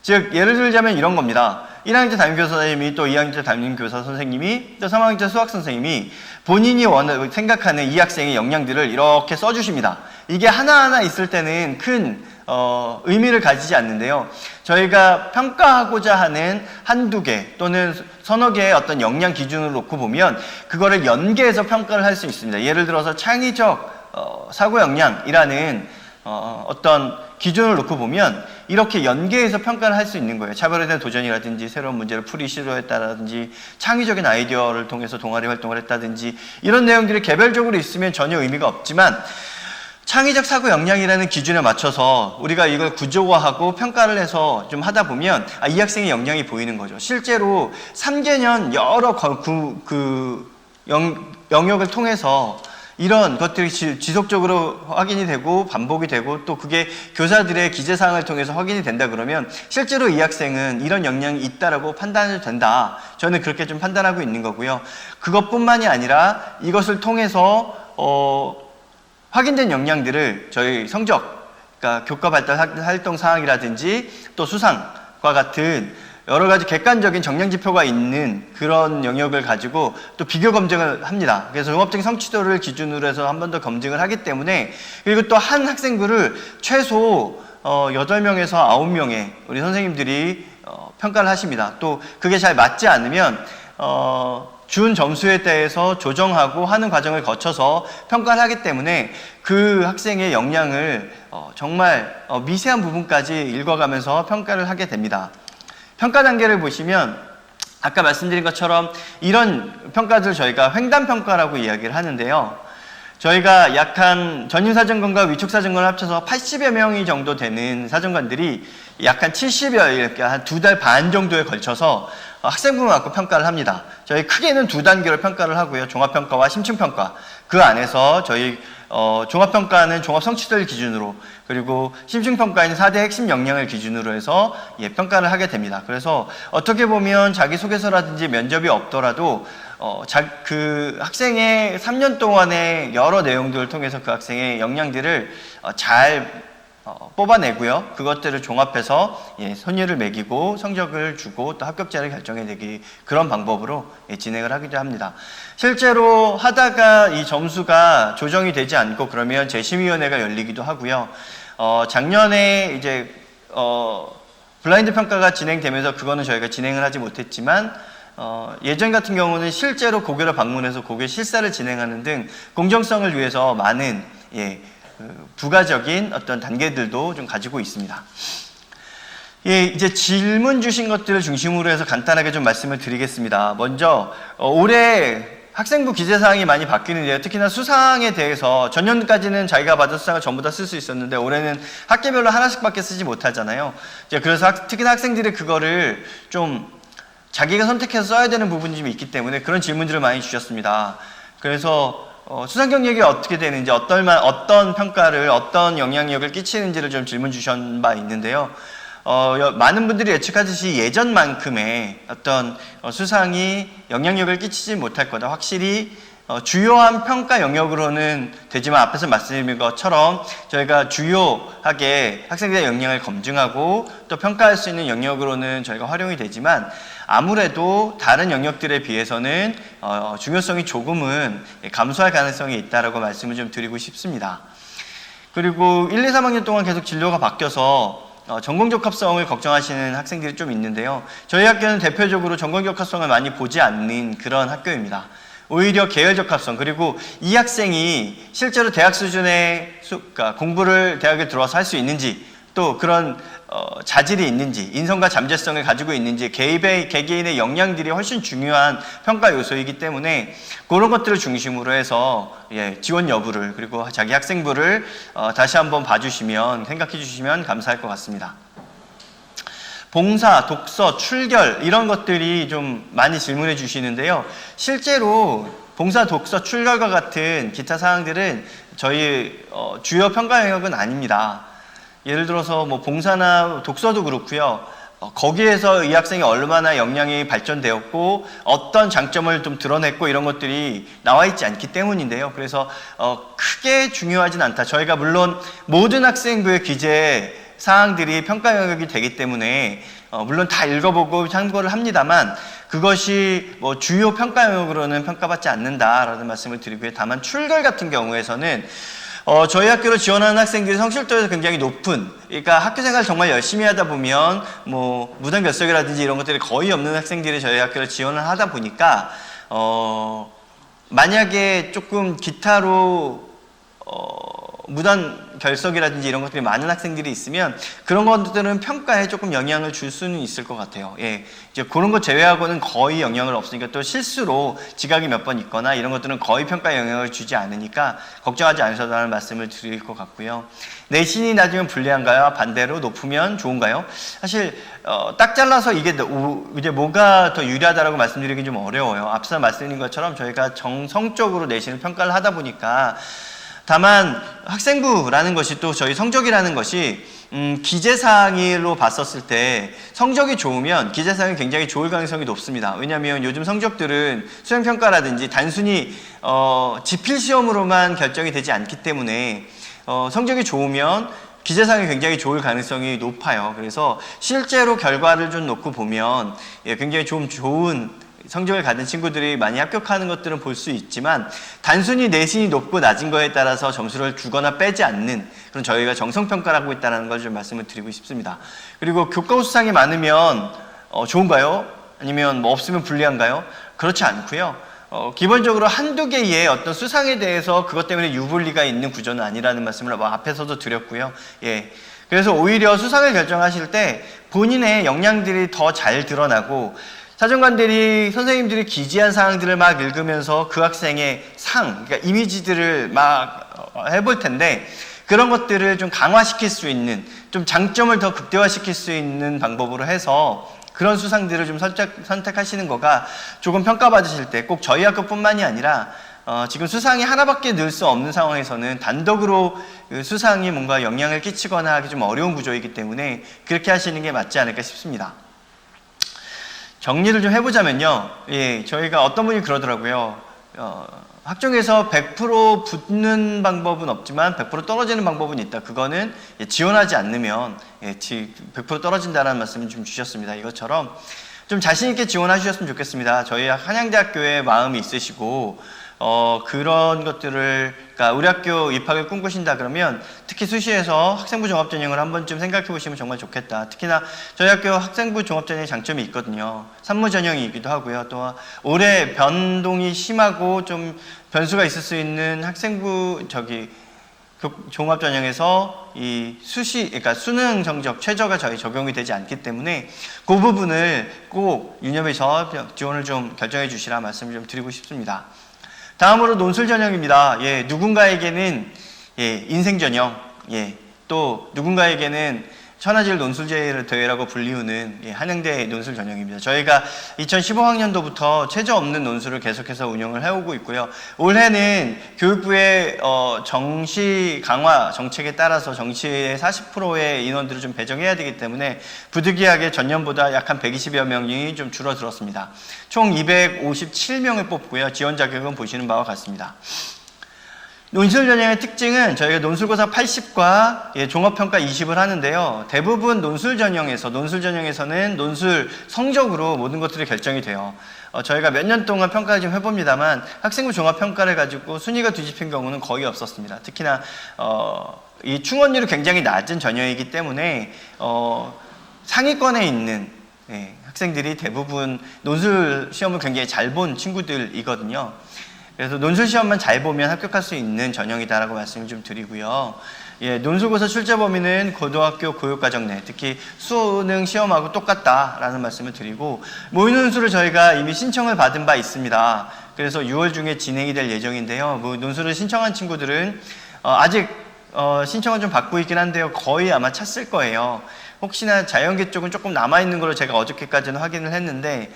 즉 예를 들자면 이런 겁니다. 1학년 때 담임교사 선생님이 또 2학년 때 담임교사 선생님이 또 3학년 때 수학 선생님이 본인이 생각하는 이 학생의 역량들을 이렇게 써주십니다. 이게 하나하나 있을 때는 큰 의미를 가지지 않는데요. 저희가 평가하고자 하는 한두 개 또는 서너 개의 어떤 역량 기준을 놓고 보면 그거를 연계해서 평가를 할 수 있습니다. 예를 들어서 창의적 사고 역량이라는 어떤 기준을 놓고 보면 이렇게 연계해서 평가를 할 수 있는 거예요. 차별에 대한 도전이라든지 새로운 문제를 풀이 시도했다든지 창의적인 아이디어를 통해서 동아리 활동을 했다든지 이런 내용들이 개별적으로 있으면 전혀 의미가 없지만 창의적 사고 역량이라는 기준에 맞춰서 우리가 이걸 구조화하고 평가를 해서 좀 하다 보면 이 학생의 역량이 보이는 거죠. 실제로 3개년 여러 영역을 통해서 이런 것들이 지속적으로 확인이 되고 반복이 되고 또 그게 교사들의 기재사항을 통해서 확인이 된다 그러면 실제로 이 학생은 이런 역량이 있다라고 판단해도 된다. 저는 그렇게 좀 판단하고 있는 거고요. 그것뿐만이 아니라 이것을 통해서 확인된 역량들을 저희 성적, 그러니까 교과 발달 활동 사항이라든지 또 수상과 같은 여러 가지 객관적인 정량 지표가 있는 그런 영역을 가지고 또 비교 검증을 합니다. 그래서 종합적인 성취도를 기준으로 해서 한 번 더 검증을 하기 때문에 그리고 또 한 학생부를 최소 8명에서 9명의 우리 선생님들이 평가를 하십니다. 또 그게 잘 맞지 않으면 준 점수에 대해서 조정하고 하는 과정을 거쳐서 평가를 하기 때문에 그 학생의 역량을 정말 미세한 부분까지 읽어가면서 평가를 하게 됩니다. 평가 단계를 보시면 아까 말씀드린 것처럼 이런 평가들을 저희가 횡단평가라고 이야기를 하는데요. 저희가 약 한 전임사정관과 위촉사정관을 합쳐서 80여 명이 정도 되는 사정관들이 약 한 70여 일, 한 2달 반 정도에 걸쳐서 학생부를 갖고 평가를 합니다. 저희 크게는 2단계로 평가를 하고요. 종합평가와 심층평가. 그 안에서 저희 종합평가는 종합성취도를 기준으로 그리고 심층평가에는 4대 핵심 역량을 기준으로 해서 평가를 하게 됩니다. 그래서 어떻게 보면 자기소개서라든지 면접이 없더라도 그 학생의 3년 동안의 여러 내용들을 통해서 그 학생의 역량들을 잘 뽑아내고요. 그것들을 종합해서 선율을 매기고 성적을 주고 또 합격자를 결정해내기 그런 방법으로 진행을 하기도 합니다. 실제로 하다가 이 점수가 조정이 되지 않고 그러면 재심위원회가 열리기도 하고요. 작년에 이제 블라인드 평가가 진행되면서 그거는 저희가 진행을 하지 못했지만 예전 같은 경우는 실제로 고교를 방문해서 고교 실사를 진행하는 등 공정성을 위해서 많은 부가적인 어떤 단계들도 좀 가지고 있습니다. 이제 질문 주신 것들을 중심으로 해서 간단하게 좀 말씀을 드리겠습니다. 먼저 올해 학생부 기재사항이 많이 바뀌는데요. 특히나 수상에 대해서 전년까지는 자기가 받은 수상을 전부 다 쓸 수 있었는데 올해는 학기별로 하나씩밖에 쓰지 못하잖아요. 그래서 특히나 학생들이 그거를 좀 자기가 선택해서 써야 되는 부분이 좀 있기 때문에 그런 질문들을 많이 주셨습니다. 그래서 수상 경력이 어떻게 되는지, 어떤 평가를, 어떤 영향력을 끼치는지를 좀 질문 주신 바 있는데요. 많은 분들이 예측하듯이 예전만큼의 어떤 수상이 영향력을 끼치지 못할 거다. 확실히 주요한 평가 영역으로는 되지만 앞에서 말씀드린 것처럼 저희가 주요하게 학생들의 역량을 검증하고 또 평가할 수 있는 영역으로는 저희가 활용이 되지만 아무래도 다른 영역들에 비해서는 중요성이 조금은 감소할 가능성이 있다라고 말씀을 좀 드리고 싶습니다. 그리고 1, 2, 3학년 동안 계속 진로가 바뀌어서 전공적합성을 걱정하시는 학생들이 좀 있는데요. 저희 학교는 대표적으로 전공적합성을 많이 보지 않는 그런 학교입니다. 오히려 계열적 합성, 그리고 이 학생이 실제로 대학 수준의 그러니까 공부를 대학에 들어와서 할 수 있는지, 또 그런 자질이 있는지, 인성과 잠재성을 가지고 있는지, 개개인의 역량들이 훨씬 중요한 평가 요소이기 때문에 그런 것들을 중심으로 해서 지원 여부를, 그리고 자기 학생부를 다시 한번 봐주시면, 생각해 주시면 감사할 것 같습니다. 봉사, 독서, 출결 이런 것들이 좀 많이 질문해 주시는데요. 실제로 봉사, 독서, 출결과 같은 기타 사항들은 저희 주요 평가 영역은 아닙니다. 예를 들어서 뭐 봉사나 독서도 그렇고요. 거기에서 이 학생이 얼마나 역량이 발전되었고 어떤 장점을 좀 드러냈고 이런 것들이 나와 있지 않기 때문인데요. 그래서 크게 중요하진 않다. 저희가 물론 모든 학생부의 기재 사항들이 평가 영역이 되기 때문에 물론 다 읽어보고 참고를 합니다만 그것이 뭐 주요 평가 영역으로는 평가받지 않는다라는 말씀을 드리고요. 다만 출결 같은 경우에서는 저희 학교로 지원하는 학생들이 성실도에서 굉장히 높은, 그러니까 학교 생활 정말 열심히 하다 보면 뭐 무단 결석이라든지 이런 것들이 거의 없는 학생들이 저희 학교로 지원을 하다 보니까 만약에 조금 기타로 무단 결석이라든지 이런 것들이 많은 학생들이 있으면 그런 것들은 평가에 조금 영향을 줄 수는 있을 것 같아요. 이제 그런 것 제외하고는 거의 영향을 없으니까, 또 실수로 지각이 몇 번 있거나 이런 것들은 거의 평가에 영향을 주지 않으니까 걱정하지 않으셔도 하는 말씀을 드릴 것 같고요. 내신이 낮으면 불리한가요? 반대로 높으면 좋은가요? 사실 딱 잘라서 이게 이제 뭐가 더 유리하다라고 말씀드리기 좀 어려워요. 앞서 말씀드린 것처럼 저희가 정성적으로 내신을 평가를 하다 보니까, 다만 학생부라는 것이 또 저희 성적이라는 것이 기재사항으로 봤었을 때 성적이 좋으면 기재사항이 굉장히 좋을 가능성이 높습니다. 왜냐하면 요즘 성적들은 수행평가라든지 단순히 지필시험으로만 결정이 되지 않기 때문에 성적이 좋으면 기재사항이 굉장히 좋을 가능성이 높아요. 그래서 실제로 결과를 좀 놓고 보면 굉장히 좀 좋은 성적을 가진 친구들이 많이 합격하는 것들은 볼 수 있지만, 단순히 내신이 높고 낮은 거에 따라서 점수를 주거나 빼지 않는 그런 저희가 정성평가를 하고 있다는 걸 좀 말씀을 드리고 싶습니다. 그리고 교과 수상이 많으면 좋은가요? 아니면 뭐 없으면 불리한가요? 그렇지 않고요. 기본적으로 한두 개의 어떤 수상에 대해서 그것 때문에 유불리가 있는 구조는 아니라는 말씀을 앞에서도 드렸고요. 그래서 오히려 수상을 결정하실 때 본인의 역량들이 더 잘 드러나고, 사정관들이, 선생님들이 기재한 사항들을 막 읽으면서 그 학생의 그러니까 이미지들을 막 해볼 텐데, 그런 것들을 좀 강화시킬 수 있는, 좀 장점을 더 극대화시킬 수 있는 방법으로 해서 그런 수상들을 좀 선택하시는 거가 조금 평가받으실 때, 꼭 저희 학교뿐만이 아니라 지금 수상이 하나밖에 늘 수 없는 상황에서는 단독으로 수상이 뭔가 영향을 끼치거나 하기 좀 어려운 구조이기 때문에 그렇게 하시는 게 맞지 않을까 싶습니다. 정리를 좀 해보자면요. 저희가 어떤 분이 그러더라고요. 학종에서 100% 붙는 방법은 없지만 100% 떨어지는 방법은 있다. 그거는 지원하지 않으면 100% 떨어진다는 말씀을 좀 주셨습니다. 이것처럼 좀 자신 있게 지원하셨으면 좋겠습니다. 저희 한양대학교에 마음이 있으시고 그런 것들을, 그러니까 우리 학교 입학을 꿈꾸신다 그러면 특히 수시에서 학생부 종합전형을 한 번쯤 생각해 보시면 정말 좋겠다. 특히나 저희 학교 학생부 종합전형의 장점이 있거든요. 산무전형이기도 하고요. 또 올해 변동이 심하고 좀 변수가 있을 수 있는 학생부 종합전형에서 이 그러니까 수능 성적 최저가 저희 적용이 되지 않기 때문에 그 부분을 꼭 유념해서 지원을 좀 결정해 주시라 말씀을 좀 드리고 싶습니다. 다음으로 논술 전형입니다. 누군가에게는 인생 전형, 또 누군가에게는 천하질 논술 대회라고 불리우는 한양대 논술 전형입니다. 저희가 2015학년도부터 최저 없는 논술을 계속해서 운영을 해오고 있고요. 올해는 교육부의 정시 강화 정책에 따라서 정시의 40%의 인원들을 좀 배정해야 되기 때문에 부득이하게 전년보다 약 한 120여 명이 좀 줄어들었습니다. 총 257명을 뽑고요. 지원 자격은 보시는 바와 같습니다. 논술 전형의 특징은 저희가 논술고사 80과 종합평가 20을 하는데요. 대부분 논술 전형에서는 논술 성적으로 모든 것들이 결정이 돼요. 저희가 몇 년 동안 평가를 좀 해봅니다만 학생부 종합평가를 가지고 순위가 뒤집힌 경우는 거의 없었습니다. 특히나 이 충원율이 굉장히 낮은 전형이기 때문에 상위권에 있는 학생들이 대부분 논술 시험을 굉장히 잘 본 친구들이거든요. 그래서 논술 시험만 잘 보면 합격할 수 있는 전형이다라고 말씀을 좀 드리고요. 논술고사 출제 범위는 고등학교 교육과정 내, 특히 수능 시험하고 똑같다라는 말씀을 드리고, 모의논술을 저희가 이미 신청을 받은 바 있습니다. 그래서 6월 중에 진행이 될 예정인데요. 논술을 신청한 친구들은 아직 신청은 좀 받고 있긴 한데요. 거의 아마 찼을 거예요. 혹시나 자연계 쪽은 조금 남아있는 걸로 제가 어저께까지는 확인을 했는데,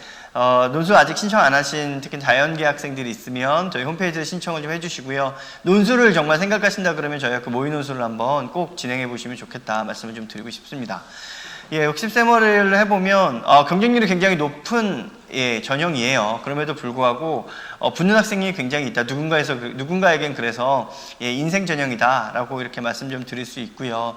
논술 아직 신청 안 하신 특히 자연계 학생들이 있으면 저희 홈페이지에 신청을 좀 해주시고요. 논술을 정말 생각하신다 그러면 저희 학교 모의논술을 한번 꼭 진행해 보시면 좋겠다 말씀을 좀 드리고 싶습니다. 60세머리를 해보면 경쟁률이 굉장히 높은 전형이에요. 그럼에도 불구하고 붙는 학생이 굉장히 있다. 누군가에겐 그래서 인생 전형이다라고 이렇게 말씀 좀 드릴 수 있고요.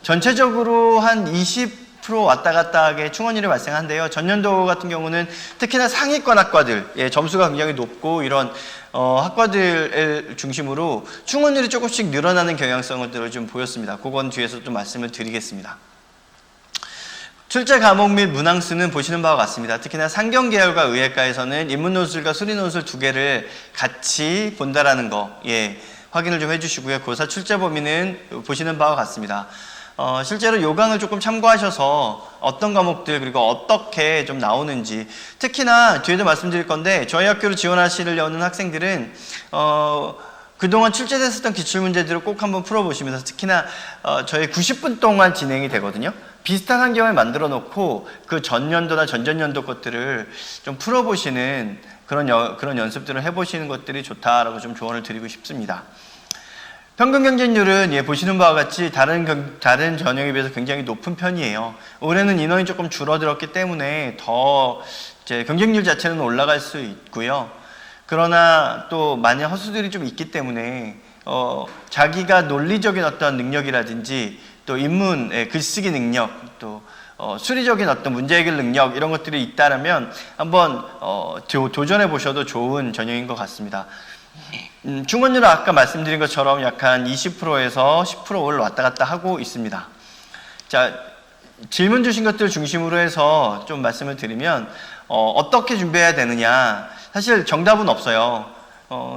전체적으로 한 20% 왔다 갔다 하게 충원율이 발생한데요. 전년도 같은 경우는 특히나 상위권 학과들 점수가 굉장히 높고 이런 학과들을 중심으로 충원율이 조금씩 늘어나는 경향성을 좀 보였습니다. 그건 뒤에서 좀 말씀을 드리겠습니다. 출제 과목 및 문항수는 보시는 바와 같습니다. 특히나 상경계열과 의예과에서는 인문논술과 수리논술 두 개를 같이 본다라는 거 확인을 좀 해주시고요. 고사 출제 범위는 보시는 바와 같습니다. 실제로 요강을 조금 참고하셔서 어떤 과목들 그리고 어떻게 좀 나오는지, 특히나 뒤에도 말씀드릴 건데 저희 학교로 지원하시려는 학생들은 그동안 출제됐었던 기출문제들을 꼭 한번 풀어보시면서, 특히나 저희 90분 동안 진행이 되거든요. 비슷한 환경을 만들어 놓고 그 전년도나 전전년도 것들을 좀 풀어보시는 그런 연습들을 해보시는 것들이 좋다라고 좀 조언을 드리고 싶습니다. 평균 경쟁률은 보시는 바와 같이 다른 전형에 비해서 굉장히 높은 편이에요. 올해는 인원이 조금 줄어들었기 때문에 더 이제 경쟁률 자체는 올라갈 수 있고요. 그러나 또 많이 허수들이 좀 있기 때문에 자기가 논리적인 어떤 능력이라든지 또 인문 글쓰기 능력, 또 수리적인 어떤 문제 해결 능력 이런 것들이 있다면 한번 도전해 보셔도 좋은 전형인 것 같습니다. 충원율은 아까 말씀드린 것처럼 약간 20%에서 10%를 왔다 갔다 하고 있습니다. 자, 질문 주신 것들 중심으로 해서 좀 말씀을 드리면 어떻게 준비해야 되느냐, 사실 정답은 없어요.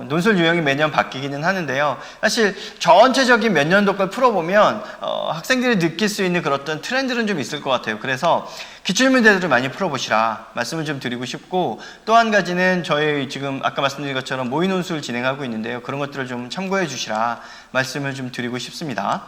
논술 유형이 매년 바뀌기는 하는데요. 사실 전체적인 몇 년도 걸 풀어보면 학생들이 느낄 수 있는 그런 어떤 트렌드는 좀 있을 것 같아요. 그래서 기출문제들을 많이 풀어보시라 말씀을 좀 드리고 싶고, 또 한 가지는 저희 지금 아까 말씀드린 것처럼 모의논술 진행하고 있는데요. 그런 것들을 좀 참고해 주시라 말씀을 좀 드리고 싶습니다.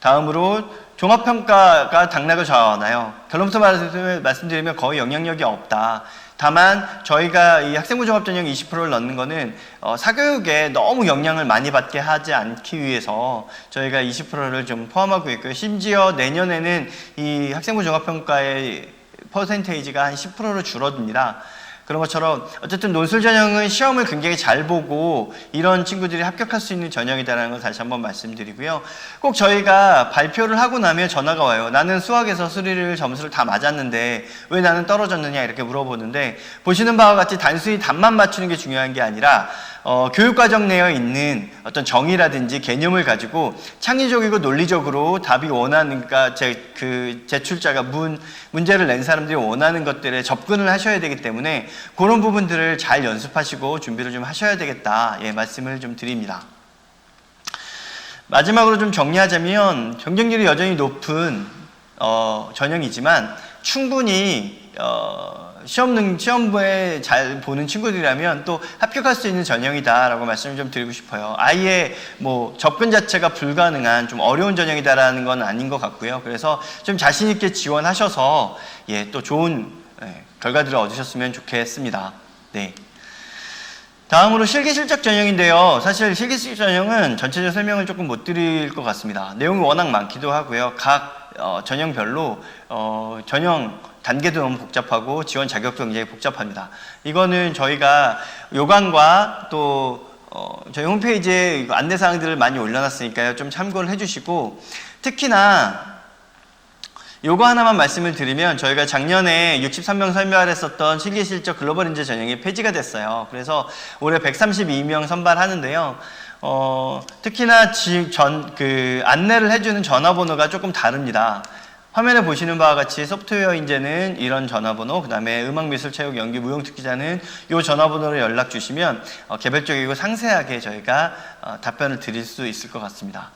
다음으로 종합평가가 당락을 좌우하나요? 결론부터 말씀드리면 거의 영향력이 없다. 다만 저희가 이 학생부 종합전형 20%를 넣는 거는 사교육에 너무 영향을 많이 받게 하지 않기 위해서 저희가 20%를 좀 포함하고 있고요. 심지어 내년에는 이 학생부 종합평가의 퍼센테이지가 한 10%로 줄어듭니다. 그런 것처럼 어쨌든 논술 전형은 시험을 굉장히 잘 보고 이런 친구들이 합격할 수 있는 전형이다라는 걸 다시 한번 말씀드리고요. 꼭 저희가 발표를 하고 나면 전화가 와요. 나는 수학에서 수리를 점수를 다 맞았는데 왜 나는 떨어졌느냐 이렇게 물어보는데, 보시는 바와 같이 단순히 답만 맞추는 게 중요한 게 아니라 교육과정 내에 있는 어떤 정의라든지 개념을 가지고 창의적이고 논리적으로 답이 원하는, 그러니까 제출자가 문제를 낸 사람들이 원하는 것들에 접근을 하셔야 되기 때문에 그런 부분들을 잘 연습하시고 준비를 좀 하셔야 되겠다 말씀을 좀 드립니다. 마지막으로 좀 정리하자면 경쟁률이 여전히 높은 전형이지만 충분히 시험부에 잘 보는 친구들이라면 또 합격할 수 있는 전형이다라고 말씀을 좀 드리고 싶어요. 아예 접근 자체가 불가능한 좀 어려운 전형이다라는 건 아닌 것 같고요. 그래서 좀 자신 있게 지원하셔서 또 좋은 결과들을 얻으셨으면 좋겠습니다. 네. 다음으로 실기실적 전형인데요. 사실 실기실적 전형은 전체적 설명을 조금 못 드릴 것 같습니다. 내용이 워낙 많기도 하고요. 각 전형별로 전형 단계도 너무 복잡하고 지원 자격도 굉장히 복잡합니다. 이거는 저희가 요강과 또 저희 홈페이지에 안내사항들을 많이 올려놨으니까요. 좀 참고를 해주시고, 특히나 요거 하나만 말씀을 드리면 저희가 작년에 63명 설명했었던 실기실적 글로벌 인재 전형이 폐지가 됐어요. 그래서 올해 132명 선발하는데요. 특히나 안내를 해주는 전화번호가 조금 다릅니다. 화면에 보시는 바와 같이 소프트웨어 인재는 이런 전화번호, 그 다음에 음악, 미술, 체육, 연기, 무용, 특기자는 이 전화번호로 연락 주시면 개별적이고 상세하게 저희가 답변을 드릴 수 있을 것 같습니다.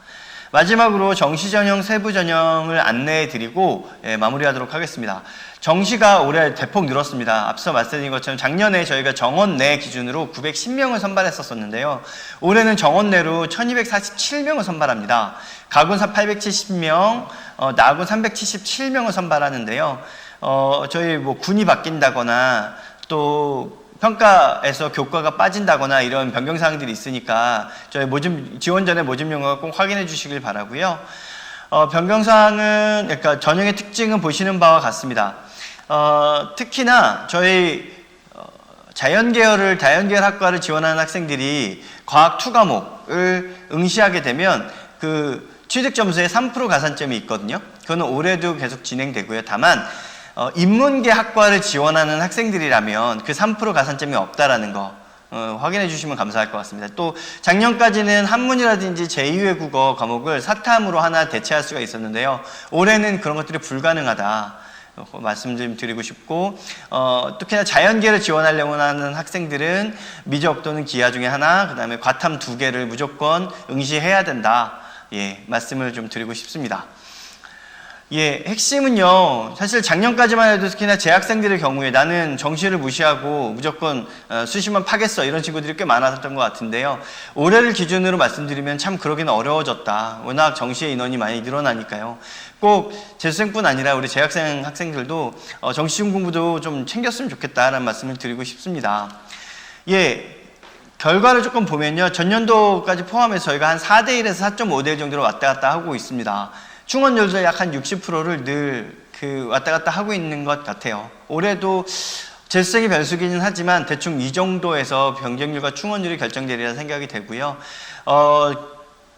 마지막으로 정시 전형, 세부 전형을 안내해 드리고 마무리하도록 하겠습니다. 정시가 올해 대폭 늘었습니다. 앞서 말씀드린 것처럼 작년에 저희가 정원 내 기준으로 910명을 선발했었는데요. 올해는 정원 내로 1247명을 선발합니다. 가군사 870명, 나군 377명을 선발하는데요. 저희 뭐 군이 바뀐다거나 또 평가에서 교과가 빠진다거나 이런 변경사항들이 있으니까 저희 지원 전에 모집 용어를 꼭 확인해 주시길 바라고요. 변경사항은 그러니까 전형의 특징은 보시는 바와 같습니다. 특히나 저희 자연계열 학과를 지원하는 학생들이 과학 2과목을 응시하게 되면 그 취득 점수에 3% 가산점이 있거든요. 그거는 올해도 계속 진행되고요. 다만 인문계 학과를 지원하는 학생들이라면 그 3% 가산점이 없다라는 거 확인해 주시면 감사할 것 같습니다. 또 작년까지는 한문이라든지 제2외 국어 과목을 사탐으로 하나 대체할 수가 있었는데요. 올해는 그런 것들이 불가능하다 말씀 좀 드리고 싶고, 특히나 자연계를 지원하려고 하는 학생들은 미적 또는 기하 중에 하나, 그 다음에 과탐 2개를 무조건 응시해야 된다. 말씀을 좀 드리고 싶습니다. 핵심은요, 사실 작년까지만 해도 특히나 재학생들의 경우에 나는 정시를 무시하고 무조건 수시만 파겠어 이런 친구들이 꽤 많았던 것 같은데요. 올해를 기준으로 말씀드리면 참 그러기는 어려워졌다. 워낙 정시의 인원이 많이 늘어나니까요. 꼭 재수생뿐 아니라 우리 재학생 학생들도 정시 공부도 좀 챙겼으면 좋겠다라는 말씀을 드리고 싶습니다. 결과를 조금 보면요, 전년도까지 포함해서 저희가 한 4대1에서 4.5대1 정도로 왔다 갔다 하고 있습니다. 충원율도 약 한 60%를 늘 왔다 갔다 하고 있는 것 같아요. 올해도 재수생이 변수기는 하지만 대충 이 정도에서 경쟁률과 충원율이 결정되리라 생각이 되고요.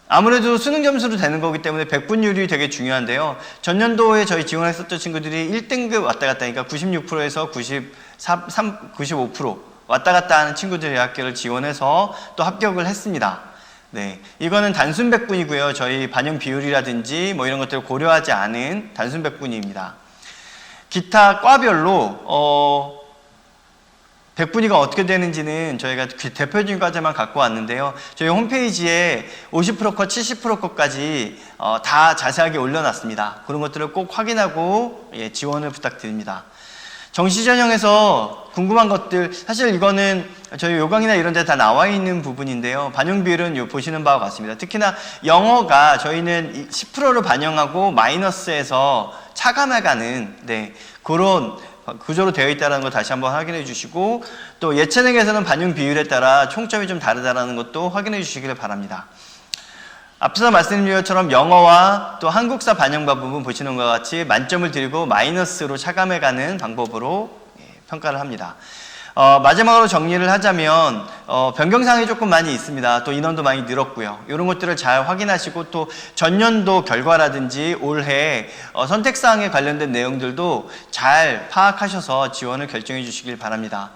아무래도 수능 점수로 되는 거기 때문에 백분율이 되게 중요한데요. 전년도에 저희 지원했었던 친구들이 1등급 왔다 갔다 하니까 96%에서 95% 왔다 갔다 하는 친구들의 학교를 지원해서 또 합격을 했습니다. 이거는 단순 백분이고요. 저희 반영 비율이라든지 뭐 이런 것들을 고려하지 않은 단순 백분위입니다. 기타 과별로 백분위가 어떻게 되는지는 저희가 대표적인 과제만 갖고 왔는데요. 저희 홈페이지에 50% 컷, 70% 컷까지 다 자세하게 올려놨습니다. 그런 것들을 꼭 확인하고 지원을 부탁드립니다. 정시 전형에서 궁금한 것들, 사실 이거는 저희 요강이나 이런 데 다 나와 있는 부분인데요. 반영 비율은 보시는 바와 같습니다. 특히나 영어가 저희는 10%를 반영하고 마이너스에서 차감해가는 그런 구조로 되어 있다는 거 다시 한번 확인해 주시고, 또 예체능에서는 반영 비율에 따라 총점이 좀 다르다는 것도 확인해 주시기를 바랍니다. 앞서 말씀드린 것처럼 영어와 또 한국사 반영과 부분 보시는 것과 같이 만점을 드리고 마이너스로 차감해가는 방법으로 평가를 합니다. 마지막으로 정리를 하자면 변경사항이 조금 많이 있습니다. 또 인원도 많이 늘었고요. 이런 것들을 잘 확인하시고 또 전년도 결과라든지 올해 선택사항에 관련된 내용들도 잘 파악하셔서 지원을 결정해 주시길 바랍니다.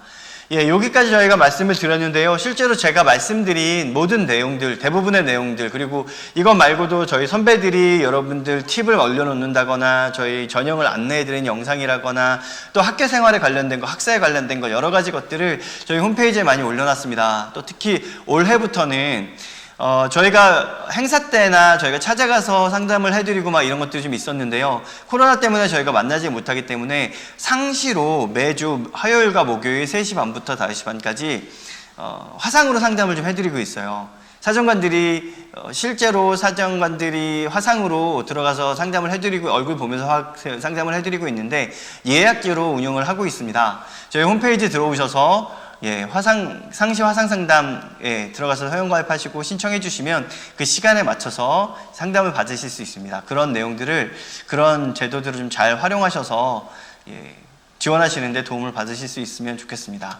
여기까지 저희가 말씀을 드렸는데요. 실제로 제가 말씀드린 모든 내용들, 대부분의 내용들, 그리고 이것 말고도 저희 선배들이 여러분들 팁을 올려놓는다거나 저희 전형을 안내해드린 영상이라거나 또 학교 생활에 관련된 거, 학사에 관련된 거 여러 가지 것들을 저희 홈페이지에 많이 올려놨습니다. 또 특히 올해부터는 저희가 행사 때나 저희가 찾아가서 상담을 해드리고 막 이런 것들이 좀 있었는데요. 코로나 때문에 저희가 만나지 못하기 때문에 상시로 매주 화요일과 목요일 3시 반부터 5시 반까지 화상으로 상담을 좀 해드리고 있어요. 사정관들이 실제로 사정관들이 화상으로 들어가서 상담을 해드리고 얼굴 보면서 상담을 해드리고 있는데 예약제로 운영을 하고 있습니다. 저희 홈페이지 들어오셔서 상시 화상 상담에 들어가서 회원가입하시고 신청해 주시면 그 시간에 맞춰서 상담을 받으실 수 있습니다. 그런 내용들을, 그런 제도들을 좀 잘 활용하셔서 지원하시는 데 도움을 받으실 수 있으면 좋겠습니다.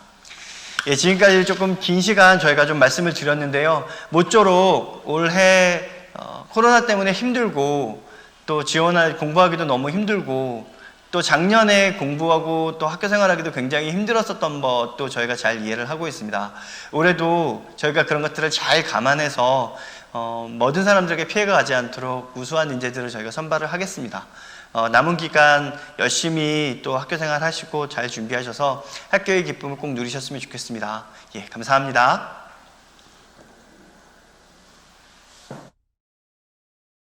지금까지 조금 긴 시간 저희가 좀 말씀을 드렸는데요. 모쪼록 올해 코로나 때문에 힘들고 또 공부하기도 너무 힘들고 또 작년에 공부하고 또 학교 생활하기도 굉장히 힘들었었던 것도 저희가 잘 이해를 하고 있습니다. 올해도 저희가 그런 것들을 잘 감안해서 모든 사람들에게 피해가 가지 않도록 우수한 인재들을 저희가 선발을 하겠습니다. 남은 기간 열심히 또 학교 생활 하시고 잘 준비하셔서 학교의 기쁨을 꼭 누리셨으면 좋겠습니다. 예, 감사합니다.